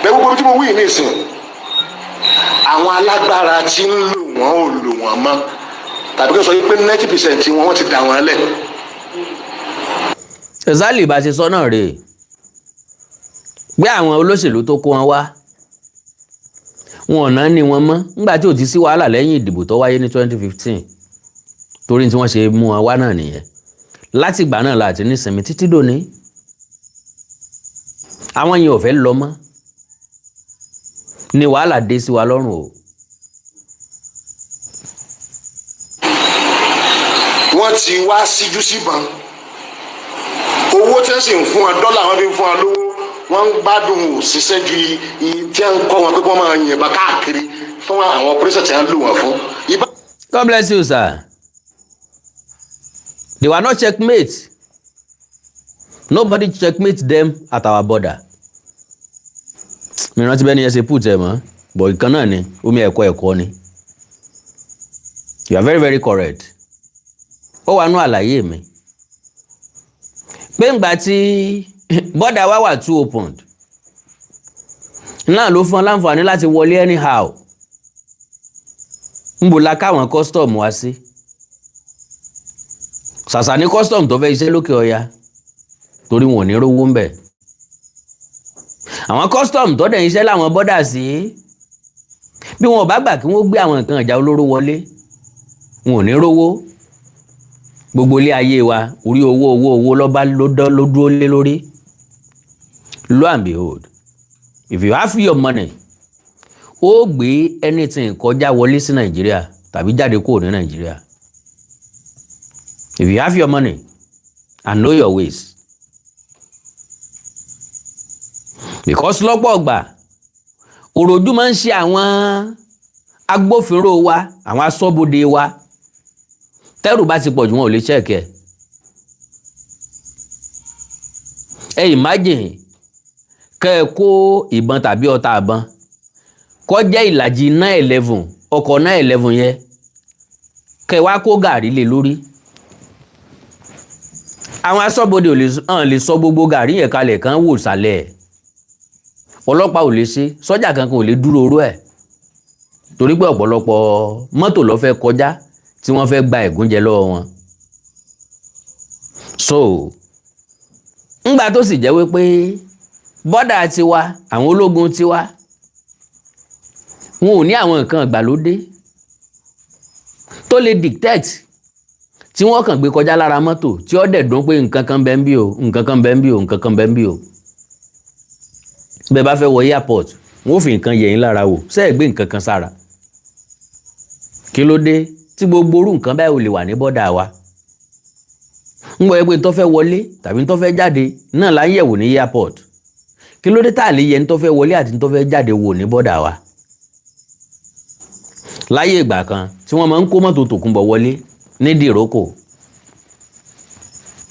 Bẹ́ẹ̀ gbogbo tí mo wí ní ìsìn, àwọn alágbára tí ń lò wọ́n ò lò wọ́n mọ́. Tàbí kí n sọ pé 90% wọn ti dà wọ́n lẹ̀. Ẹ̀sálì bá ṣe sọ náà rèé. Gbé àwọn olóṣèlú tó kó wọn wá. Wọn ò náà ní wọn mọ́ nígbà tí ò ti sí wàhálà lẹ́yìn ìdìbò tó wáyé ní 2015. Torí tí wọ́n ṣe mú wọn wá náà nìyẹn. Láti ìgbà náà láti nísinmi títí dòní. Àwọn yẹn ò fẹ́ lọ mọ́. Ni wàhálà dé sí wa lọ́rùn o. Wọ́n ti wá síjú síbọn. Owó tí wọ́n sì ń fún wọn, dọ́là wọn fi ń fún wọn lówó. Wọ́n ń gbádùn òṣìṣẹ́ ju tí wọ́n ń kọ́ wọn pé wọ́n máa yìnbọn káàkiri fún àwọn operation tí wọ́n lò wọ́n fún. God bless you, sir. They were not checkmate. Nobody checkmate them at our border. Mi rántí bẹ́ẹ̀ ni ẹ ṣe put ẹ̀ mọ́, but ìkan náà ni, omi ẹ̀kọ́ ni. You are very, very correct. Ó wà nú àlàyé mi. Pé ńgbà tí border wa wà too opened, náà ló fún láǹfààní láti wọlé anyhow. Ńbò la káwọn custom wá sí. Ṣàṣà ní custom tó fẹ́ iṣẹ́ lókè ọya, torí wọn ò ní rówó ń bẹ̀. Àwọn custom tó dẹ̀ iṣẹ́ láwọn bọ́dà sí, bí wọn ò bá gbà kí wọ́n gbé àwọn nǹkan ìjà olóró wọlé, wọn ò ní rówó. Gbogbo ilé ayé wa orí owó ló dúró lé lórí. Lo and behold, if you have your money, ó gbé anything kọjá wọlé sí Nàìjíríà tàbí jáde kúrò ní Nàìjíríà. If you have your money and know your ways. Because lọ́pọ̀ ọgbà òròjú máa ń ṣe àwọn agbófinró wa, àwọn aṣọ́bodè wa. Tẹ́rù bá ti pọ̀jù wọn ò lè check ẹ imagine kẹ́ ẹ kó ìbọn tàbí ọta àbọn kó jẹ́ ìlàjì 911 ọkọ̀ 911 yẹn kẹ́ ẹ wá kó gàrí lé lórí. àwọn aṣọ́bodè ò lè sọ gbogbo gàrí yẹn kalẹ̀ kan wò sálẹ̀ ọlọ́pàá ò lè ṣe sọ́jà kankan ò lè dúró oró ẹ̀ torí pé ọ̀pọ̀lọpọ̀ mọ́tò ló fẹ́ kọjá tí wọ́n fẹ́ gba ẹ̀gúnjẹ lọ́wọ́ wọn. so ńgbà tó sì jẹ́ wípé bọ́dà tiwa àwọn ológun tiwa wọn ò ní àwọn nǹkan ìgbàlódé tó lè dictate tí wọ́n kàn gbé kọjá lára mọ́tò tí ó dẹ̀ dún pé nǹkan kan bẹ́ ń bí o nǹkan kan bẹ́ ń bí o nǹkan kan bẹ́ ń bí o. bẹ́ẹ̀ bá fẹ́ wọ airport wọ́n ò fi nǹkan yẹ̀ yín lára wò ṣé ẹ gbé nǹkan kan sára. kí ló dé tí gbogbo orú nǹkan báyìí ò lè wà ní bọ́dà wa. ń gbọ́ pé tó fẹ́ wọlé tàbí tó fẹ́ jáde náà là ń yẹ̀wò ní airport. kí ló dé tá à lè yẹ ní tó fẹ́ wọlé àti ní tó fẹ́ jáde wò ní bọ́dà wa. láyé ìgbà kan tí wọ́n máa ń kó mọ́tò tòkunbọ̀ wọlé ní dìrókò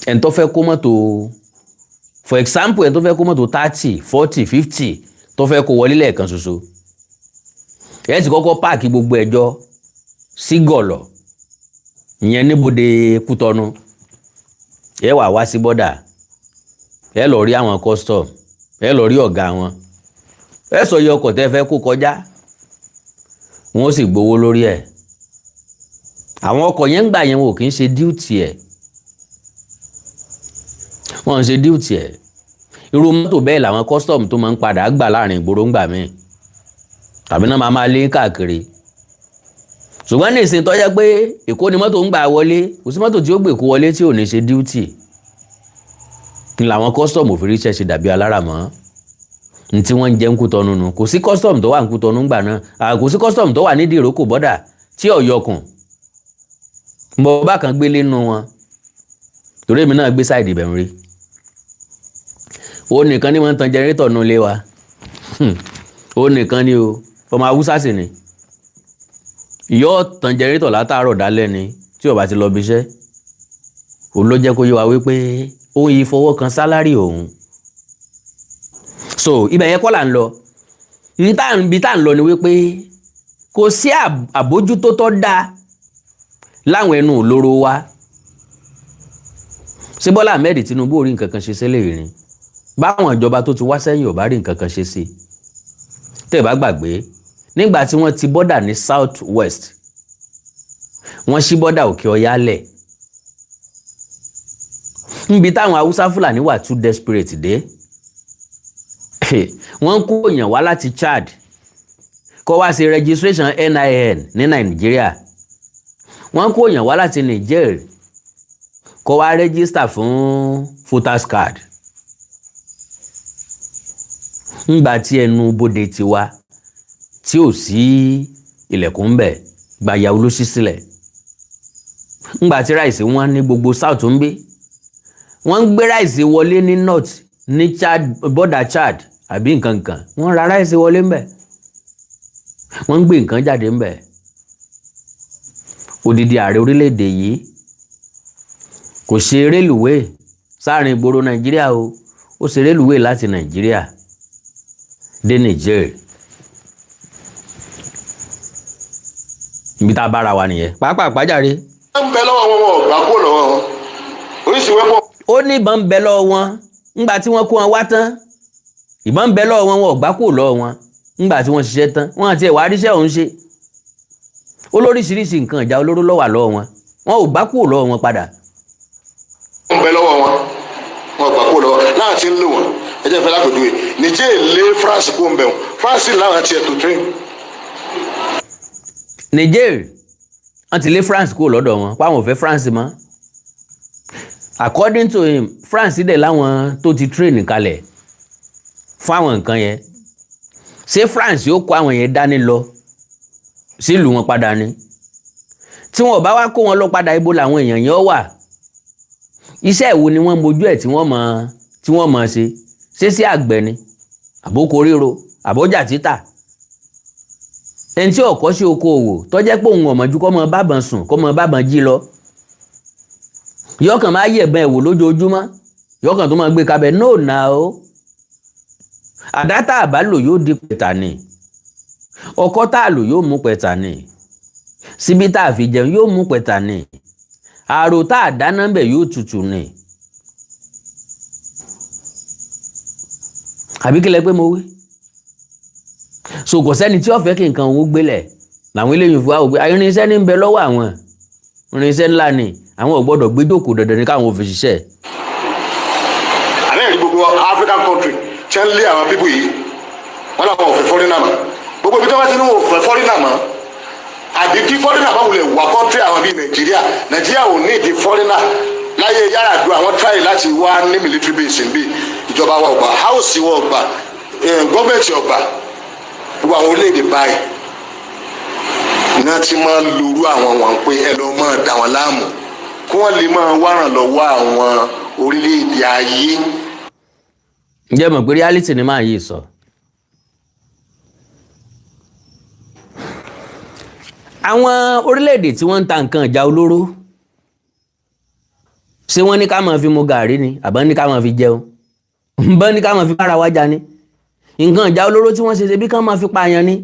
ẹni tó fẹ́ kó mọ́tò for example ẹni tó fẹ́ kó mọ́tò 30 40 50 tó fẹ́ kó wọlé lẹ́ẹ̀kan ṣoṣo ẹ ti kọ́kọ́ páàkì gbogbo ẹjọ́ sí gọ̀lọ̀ ìyẹn níbodè Kútọ́nù ẹ wá sí bọ́dà ẹ lọ rí àwọn custom ẹ lọ rí ọ̀gá wọn ẹ sọ iye ọkọ̀ tẹ́ fẹ́ kó kọjá wọn ó sì gbowó lórí ẹ̀ àwọn ọkọ̀ yẹn ń gbà yẹn wọn ò kì í ṣe duty ẹ̀ wọ́n ń ṣe duty ẹ̀ irú mọ́tò bẹ́ẹ̀ làwọn custom tó máa ń padà gbà láàrin ìgboro ń gbà mí tàbí náà máa lé káàkiri ṣùgbọ́n ní ìsìn tó jẹ́ pé Èkó ni mọ́tò ń gbà wọlé kò sí mọ́tò tí ó gbé kó wọlé tí ò ní ṣe duty ni làwọn custom òfin ríṣẹ́ ṣe dàbí alára mọ́ ní tí wọ́n ń jẹ́ ń Kútọ́nù nù kò sí custom tó wà ń Kútọ́nù gbà náà kò sí custom tó wà nídìí ìrókò bọ́dà tí ọ̀yọ́kùn mo bá kan gbélé nínú wọn torí èmi náà gbé sáìdì ibẹ̀ ń rí ó nìkan ni wọ́n ń tan jẹnrétọ̀ nù ilé wa ó nìkan ni o ọmọ Haúsá sì ni yóò tan jẹnrétọ̀ látàárọ̀ dálẹ́ ni tí ó bá ti lọ bí iṣẹ́ òun ló jẹ́ kó yé wa wípé òun yìí fọwọ́ kan sálárì òun so ibẹ̀ yẹn kọ́ là ń lọ ibi tá à ń lọ ni wípé kò sí àbójútó tó dáa láwọn ẹnu olóró wa ṣé Bọ́lá Ahmed Tinubu ò rí nǹkan kan ṣe sílẹ̀ rí báwọn ìjọba tó ti wá sẹ́yìn ò bá rí nǹkan kan ṣe sí tẹ́ ẹ bá gbàgbé nígbà tí wọ́n ti bọ́dà ní South West wọ́n ṣí bọ́dà Òkè Ọya lẹ̀ níbi táwọn Haúsá Fúlàní wà too desperate dé wọ́n kó èèyàn wá láti Chad kó wá ṣe registration NIN ní Nàìjíríà wọ́n kó èèyàn wá láti Niger kó wá register fún voters card ńgbà tí ẹnu bodè ti wá tí ò sí ilẹ̀kùn ń bẹ̀ gbàyà olóṣì sílẹ̀ ńgbà tí ráìsì wọn ní gbogbo south ń gbé wọ́n ń gbé ráìsì wọlé ní north ní Chad border Chad àbí nǹkan kan wọ́n ra ráìsì wọlé ń bẹ̀ wọ́n ń gbé nǹkan jáde ń bẹ̀ odidi ààrẹ orílẹ̀-èdè yìí kò ṣe rélùwé sáàrin ìgboro Nàìjíríà o ó ṣe rélùwé láti Nàìjíríà dé Niger ibi tá a bára wa nìyẹn pàápàá pàjáre. ń bẹ lọ́wọ́ wọn ọ̀gbà kó lọ́wọ́ wọn oríṣi wẹ́pọ̀. ó ní ìbọn ń bẹ lọ́wọ́ wọn ńgbà tí wọ́n kó wọn wá tán ìbọn ń bẹ lọ́wọ́ wọn ọ̀gbà kó lọ́wọ́ wọn ńgbà tí wọ́n ṣiṣẹ́ tán wọ́n àti ẹ̀wà àríṣẹ́ òun ṣe olóríṣiríṣi nǹkan ìjà olóró ló wà lọ́wọ́ wọn wọn ò gbà kúrò lọ́wọ́ wọn padà. ń bẹ lọ́wọ́ wọn wọn gbà kúrò lọ́wọ́ láti ń lò wọn ẹ jẹ́ fẹ́ lápẹ̀dúwẹ̀ Niger lé France kó ń bẹ̀ wọn France láwọn tiẹ̀ tó train. Niger wọ́n ti lé France kúrò lọ́dọ̀ wọn páwọn ò fẹ́ France mọ́ according to him France dẹ̀ láwọn tó ti train kalẹ̀ fún àwọn nǹkan yẹn ṣé France yóò kó àwọn yẹn dání lọ sílùú wọn padà ni tí wọn ò bá wá kó wọn lọ padà ibo làwọn èèyàn yẹn wà iṣẹ́ ìwo ni wọ́n mojú ẹ̀ tí wọ́n mọ̀ ṣe sí àgbẹ̀ ni àbókò ríro àbójà títà ẹni tí ọkọ̀ sí okòòwò tó jẹ́ pé òun ọ̀mọ̀jú kọ́ mọ bábọn sùn kọ́ mọ bábọn jí lọ yọkàn máa yẹ̀bọn ẹ̀wò lójoojúmọ́ yọkàn tó máa gbé kabẹ̀ no now àdá tá a bá lò yóò di pẹ̀tà ni ọkọ́ tá a lò yóò mú pẹ̀tà ni síbi tá a fi jẹun yóò mú pẹ̀tà ni àrò tá a dáná bẹ̀ yóò tutù ni. àbí kílẹ̀ pé mo wí so kò sẹ́ni tí ó fẹ́ kí nǹkan òun gbélẹ̀ làwọn eléyìí fún wa ògbé irinṣẹ́ ní ń bẹ lọ́wọ́ àwọn irinṣẹ́ ńlá ni àwọn ò gbọ́dọ̀ gbé jókòó dandan ní káwọn ò fi ṣiṣẹ́. àlẹ́ ìlú gbogbo African country ṣe ń lé àwọn pípù yìí wọ́n làwọn ò fẹ́ fọ́rínà mọ́ gbogbo ibi tí wọ́n ti ní wọn ò fẹ́ fọ́rínà mọ́ àbí kí fọ́rínà bá wulẹ̀ wà country àwọn bíi Nàìjíríà ò ní ìdí fọ́rínà láyé Yar'Adua àwọn tráì láti wá ní military base ń bí ìjọba wa ọgbà house wa ọgbà gọ́ọ̀mẹ̀ntì ọgbà gbogbo àwọn orílẹ̀-èdè báyìí náà ti máa lóru àwọn wọn pé ẹ lọ máa dà wọn láàmú kí wọ́n lè máa wárán lọ́wọ́ àwọn orílẹ̀-èdè ayé. ǹjẹ́ mọ̀ pé reality ni máa yìí sọ. àwọn orílẹ̀-èdè tí wọ́n ń ta nǹkan ìjà olóró ṣé wọ́n ní ká máa fi mu gàrí ni àbọ̀ ní ká máa fi jẹun bọ́n ní ká máa fi bára wájà ni nǹkan ìjà olóró tí wọ́n ṣe bí kán máa fi pààyàn ni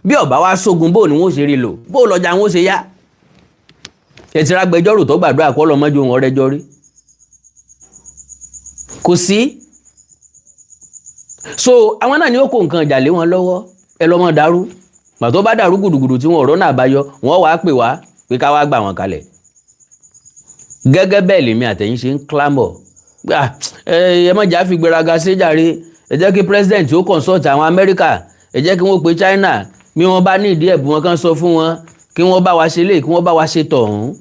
bí ọ̀bá wa sógun bó ni wọ́n ṣe rí lò bó lọ́jà wọn ṣe yá ẹtì rágbẹjọ́rò tó gbàdúrà kọ́ lọ́mọ́jú wọn rẹ́jọ́ rí kò sí so àwọn náà ni ó kó nǹkan ìjà lé wọn lọ́wọ́ ẹ lọ́mọ dàrú pàtó bá dàrú gùdùgùdù tí wọn ọ̀rọ̀ náà bá yọ wọ́n wàá pè wá pé ká wá gbà wọn kalẹ̀ gẹ́gẹ́ bẹ́ẹ̀ lèmi àtẹ̀yìn ṣe ń clamor ẹ má jà fi gbéraga ṣe jàre ẹ jẹ́ kí president ó consult àwọn Amẹ́ríkà ẹ jẹ́ kí wọ́n pe China bí wọ́n bá ní ìdí ẹ̀bù wọn kan sọ fún wọn kí wọ́n bá wa ṣe lè kí wọ́n bá wa ṣe tọ̀hún.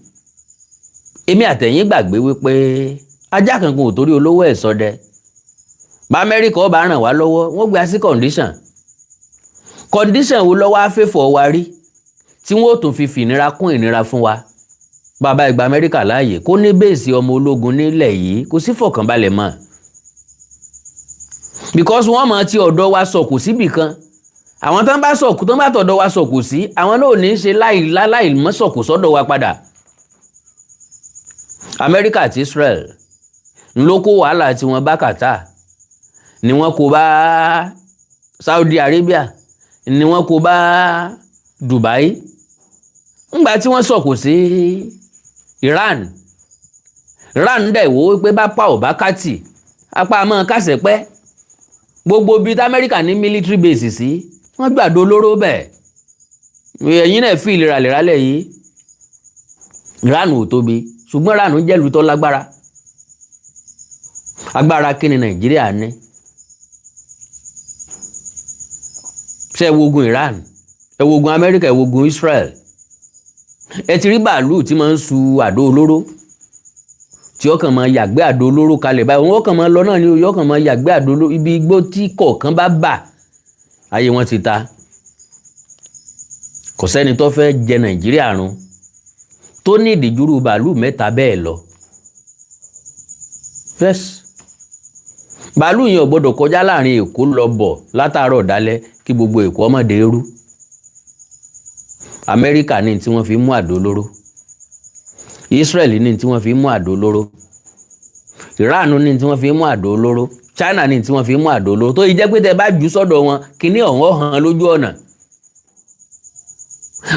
èmi àtẹ̀yìn gbàgbé wípé ajá kankan ò torí olówó ẹ̀ ṣọdẹ bá Amẹ́ríkà ó bá ràn wá lọ́wọ́ wọ́n gbé sí condition wo lọ́wọ́ àfẹ́fọ́ wa rí tí wọ́n ó tún fi fìnira kún ìnira fún wa bàbá ìgbà Amẹ́ríkà láàyè kó ní bẹ́ẹ̀sì ọmọ ológun nílẹ̀ yìí kò sí fọ̀kànbalẹ̀ mọ́ because wọ́n mọ̀ tí ọ̀dọ̀ wa sọ̀kù síbì kan àwọn tán bá sọ̀kù tán bá tọ̀dọ̀ wa sọ̀kù sí àwọn náà ò ní ṣe láì mọ́ sọ̀kù sọ́dọ̀ wa padà. Amẹ́ríkà àti Israel ń ló kó wàhálà tí wọ́n bá Qatar ni wọ́n kó bá Saudi Arabia ni wọ́n kó bá Dubai ńgbà tí wọ́n sọ̀kù sí Iran dẹ̀ wò ó pé bá pa ò bá kàtì apá mọ́ kásẹ̀ pẹ́ gbogbo bíi tí Amẹ́ríkà ní military base sí wọ́n gbàdo olóró bẹ́ẹ̀ ẹ̀yin náà fi ìlera lérálẹ̀ yìí Iran ò tóbi ṣùgbọ́n Iran jẹ́ ìlú tó lágbára agbára kí ni Nàìjíríà ní ṣe ẹ wo ogun Iran ẹ wo ogun Amẹ́ríkà ẹ wo ogun Israel ẹ ti rí bàálù tí máa ń su àdó olóró tí ó kàn máa yàgbé àdó olóró kalẹ̀ báyìí wọ́n kàn máa lọ náà ni ó kàn máa yàgbé àdó olóró ibi igbó tí kọ̀ọ̀kan bá bà ayé wọn ti ta kò sẹ́ni tó fẹ́ jẹ Nàìjíríà run tó ní ìdíjúrú bàálù mẹ́ta bẹ́ẹ̀ lọ yes bàálù yẹn ò gbọ́dọ̀ kọjá láàrin Èkó lọ bọ̀ látàárọ̀ dálẹ́ kí gbogbo Èkó ọmọdé rú Amẹ́ríkà ní tí wọ́n fi mú àdó olóró Israel ní tí wọ́n fi mú àdó olóró Iran ní tí wọ́n fi mú àdó olóró China ní tí wọ́n fi mú àdó olóró tó yí jẹ́ pé tẹ́ bá jù sọ́dọ̀ wọn kíní ọ̀hún hàn lójú ọ̀nà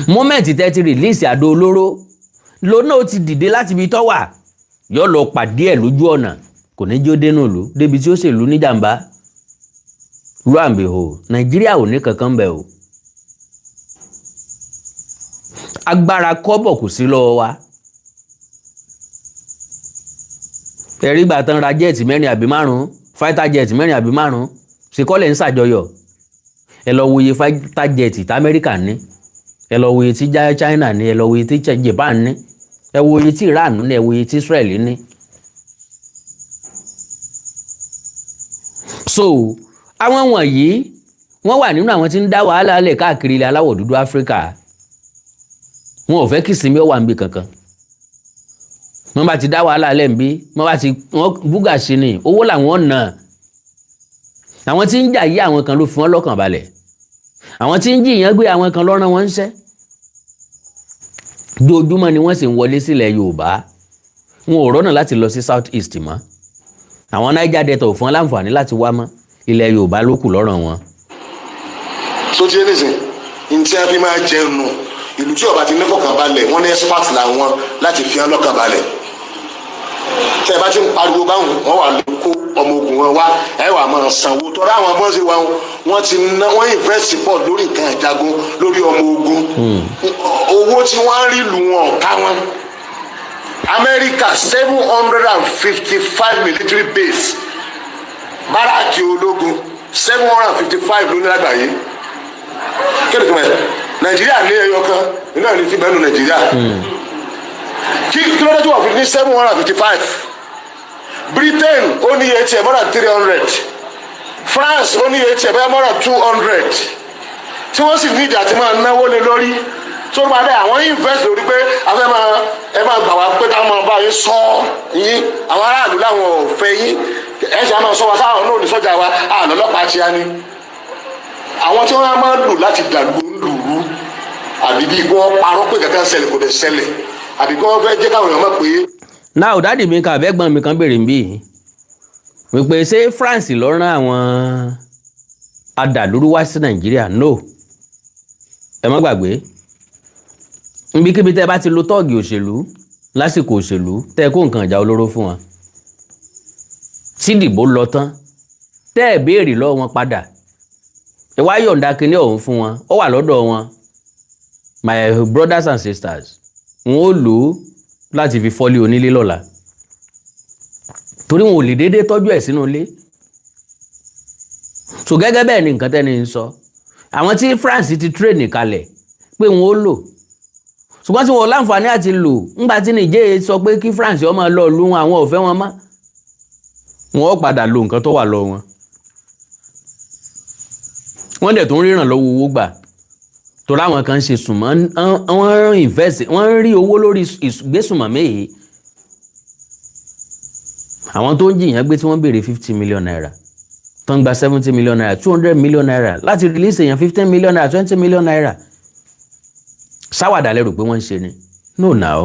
moment tẹ́ ti release àdó olóró lónà ó ti dìde láti ibi tó wà yóò lọ pàdé ẹ̀ lójú ọ̀nà kò ní jó dénú ìlú débi tí ó sì lù ní jàǹbá lu àǹbẹ̀hò Nàìjíríà ò ní kankan bẹ̀ o agbára kọ́bọ̀ kò sí lọ́wọ́ wa ẹ̀rí gbà tán ra jẹ́ẹ̀tì mẹ́rin àbí márùn-ún fighter jet mẹ́rin àbí márùn-ún ṣèkọ́lẹ̀ ń ṣàjọyọ̀ ẹ lọ wòye fighter jet tí Amẹ́ríkà ní ẹ lọ wòye tí China ní ẹ lọ wòye tí Japan ní ẹ wòye tí Iran ní ẹ wòye tí Israel ní. so àwọn wọ̀nyí wọ́n wà nínú àwọn tí ń dá wàhálà lẹ̀ káàkiri ilẹ̀ aláwọ̀ dúdú Áfíríkà wọn ò fẹ́ kí ìsinmi ó wà níbi kankan wọ́n bá ti dá wàhálà lẹ̀ ń bí wọ́n búgà sí ni owó làwọn nà àwọn tí ń jà yí àwọn kan ló fi wọ́n lọ́kàn balẹ̀ àwọn tí ń jìyàn gbé àwọn kan lọ́rán wọn ń ṣẹ́ dojúmọ́ ni wọ́n sì ń wọlé sílẹ̀ Yorùbá wọn ò rọ́nà láti lọ sí South East mọ́ àwọn Niger Delta ò fún wọn láǹfààní láti wá mọ́ ilẹ̀ Yorùbá ló kù lọ́rọ̀ wọn. so ti ẹnìsìn ntí a fi máa jẹun nù ìlú tí ọba ti ní fọkànbalẹ̀ wọ́n ní expert làwọn láti fi hàn lọ́kànbalẹ̀ tẹ́ ẹ bá ti ń pariwo báwọn wọ́n wà lè kó ọmọ ogun wọn wá ẹ wà máa sanwó tọ́ra àwọn bọ́ọ̀sì wa wọ́n invest pọ̀ lórí nǹkan ìjagun lórí ọmọ ogun owó tí wọ́n ń rí lù wọn ọ̀ká wọn. America 755 military base báràkì ológun 755 ló ní lágbàáyé kéde tó mẹ Nàìjíríà ní ẹyọ kan nínú ẹni tí bẹ́ẹ̀ nù Nàìjíríà kí ló dé tó wà fún ní 755 Britain ó ní iye tiẹ̀ more than 300 France ó ní iye tiẹ̀ bẹ́ẹ̀ more than 200 tí wọ́n sì ní ìjà tí máa náwó lé lórí tó bá dé àwọn invest lórí pé afẹ́ ẹ máa gbà wá pé ká máa bá yín sọ yín àwọn aráàlú láwọn ò fẹ́ yín ẹ ṣe àmọ́ sọ wa sáwọn náà ní sọ́jà wa àlọ́lọ́pàá ti á ní àwọn tí wọ́n máa lò láti dàgbò lùrú àbí bí wọ́n parọ́ pé kankan ṣẹlẹ̀ kò dẹ̀ ṣẹlẹ̀ àbí kí wọ́n fẹ́ jẹ́ káwọn èèyàn mọ̀ pé. náà dáàdì mi kan àbẹ́gbọ́n mi kan béèrè níbí wípé ṣé France ló rán àwọn adàlúrú wá sí Nàìjíríà no ẹ má gbàgbé níbikíbi tẹ́ bá ti lo tọ́ọ̀gì òṣèlú lásìkò òṣèlú tẹ́ kó nǹkan ìjà olóró fún wọn tí ìdìbò lọ tán tẹ́ ẹ̀ béèrè lọ́wọ́ wọn padà ẹ wá yọ̀ǹda kinní ọ̀hún fún wọn ó wà lọ́dọ̀ wọn my brothers and sisters wọn ó lò ó láti fi fọ́lé onílé lọ́la torí wọn ò lè déédéé tọ́jú ẹ̀ sínú ilé so gẹ́gẹ́ bẹ́ẹ̀ ni nǹkan tẹ́ni ń sọ àwọn tí France ti train kalẹ̀ pé wọn ó lò ṣùgbọ́n tí wọn ò láǹfààní àti lò ńgbà tí Niger sọ pé kí France ó máa lọ lù wọn àwọn ò fẹ́ wọn mọ́ wọn ó padà lo nǹkan tó wà lọ wọn wọ́n dẹ̀ tó ń ríran lọ́wọ́ owó gbà torí àwọn kan ṣe sùnmọ́ wọ́n invest wọ́n rí owó lórí ìgbésùnmọ́ méye àwọn tó ń jìyàn gbé tí wọ́n béèrè 50 million naira tó ń gba 70 million naira 200 million naira láti release èèyàn 15 million naira 20 million naira sáwàdà lérò pé wọ́n ń ṣe ni no now.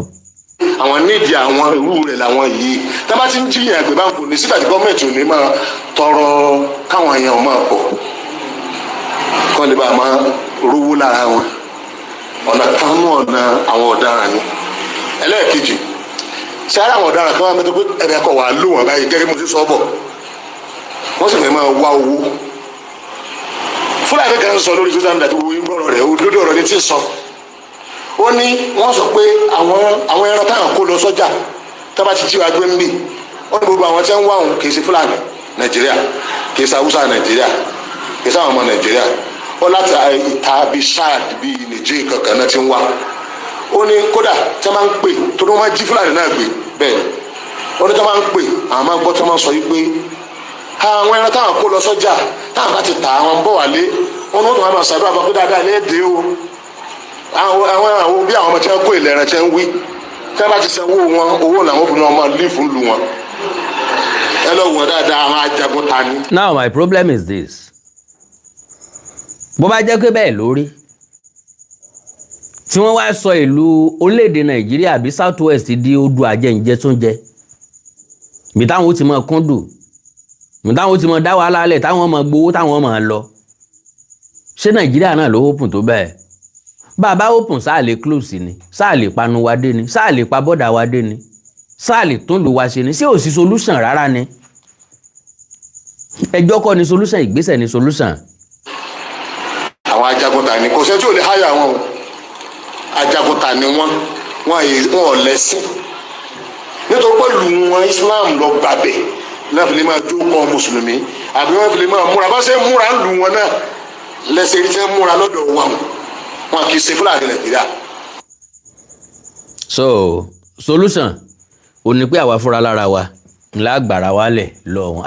àwọn nídìí àwọn irú rẹ̀ làwọn yìí tá bá ti ń jiyàn àgbẹ̀ bá ń kò ní sígbà tí gọ́ọ̀mẹ̀ntì ò ní máa tọrọ káwọn èèyàn máa pọ̀ kọ́ lè bá a máa rówó lára wọn ọ̀nà kanú ọ̀nà àwọn ọ̀daràn ni. ẹlẹ́ẹ̀kejì sára àwọn ọ̀daràn kan wá mẹ́tọ́ pé ẹ̀rẹ́ kọ̀ wá lò wọ́n báyìí gẹ́gẹ́ mo ti sọ bọ̀ wọ́n sì fẹ́ máa wá owó. Fúlàní kan sọ lórí social media tó wo ìgbọ́rọ̀ rẹ̀ òdodo ọ̀rọ̀ ni tí ń sọ ó ní wọ́n sọ pé àwọn ẹran táwọn kó lọ sọ́jà tó bá ti jí wa gbé ń bì wọ́n ní gbogbo àwọn tí wọ́n ń wá òun kì í ṣe Fúlàní Nàìjíríà kì í ṣe Haúsá Nàìjíríà kì í ṣe àwọn ọmọ Nàìjíríà ó láti ìta bíi Chad bíi Niger kankan náà ti ń wá ó ní kódà tí wọ́n máa ń pè tó ní wọ́n máa jí Fúlàní náà gbé bẹ́ẹ̀ ni ó ní tí wọ́n máa ń pè àwọn máa gbọ́ tí wọ́n máa sọ yìí pé àwọn ẹran táwọn kó lọ sọ́jà táwọn bá ti tà àwọn ń bọ̀ wálé wọn ní wọ́n tún máa ṣàdúrà fún pé dáadáa ní èdè o àwọn bí àwọn ọmọ tí wọ́n kó ìlẹ̀ ẹran tí wọ́n wí tí wọ́n bá ti sanwó wọn owó làwọn fún wọn máa lífù lu wọn ẹ lọ wọ dáadáa àwọn ajagun ta ni. Now my problem is this bó bá jẹ́ pé bẹ́ẹ̀ lórí tí wọ́n wá sọ ìlú orílẹ̀-èdè Nàìjíríà àbí South West di odò àjẹǹjẹ tó ń jẹ bí táwọn ó ti máa kúndùn bí táwọn ó ti máa dá wàhálà lẹ̀ táwọn máa gbowó táwọn máa lọ ṣé Nàìjíríà náà ló open tó bẹ́ẹ̀ bàbá open sáà lè close ni sáà lè panu wa dé ni sáà lè pa bọ́dà wa dé ni sáà lè tún lù wá ṣe ni ṣé ò sí solution rárá ni ẹjọ́ kọ́ ni solution ìgbésẹ̀ ni solution. àwọn ajagunta ni kò sẹ́ni tí ò lè háyà wọn o ajagunta ni wọn ò lẹ́sìn nítorí pé lù wọn Islam lọ gbàbẹ̀ náà fi lè máa jókòó mùsùlùmí àbí wọn fi lè máa múra bá ṣe múra lù wọn náà lẹ́sẹ̀ rí sẹ́ múra lọ́dọ̀ wọn kì í ṣe Fúlàní Nàìjíríà. so solution ò ní pé àwa fúnra lára wa ńlá gbàrà wálẹ̀ lọ́wọ́n.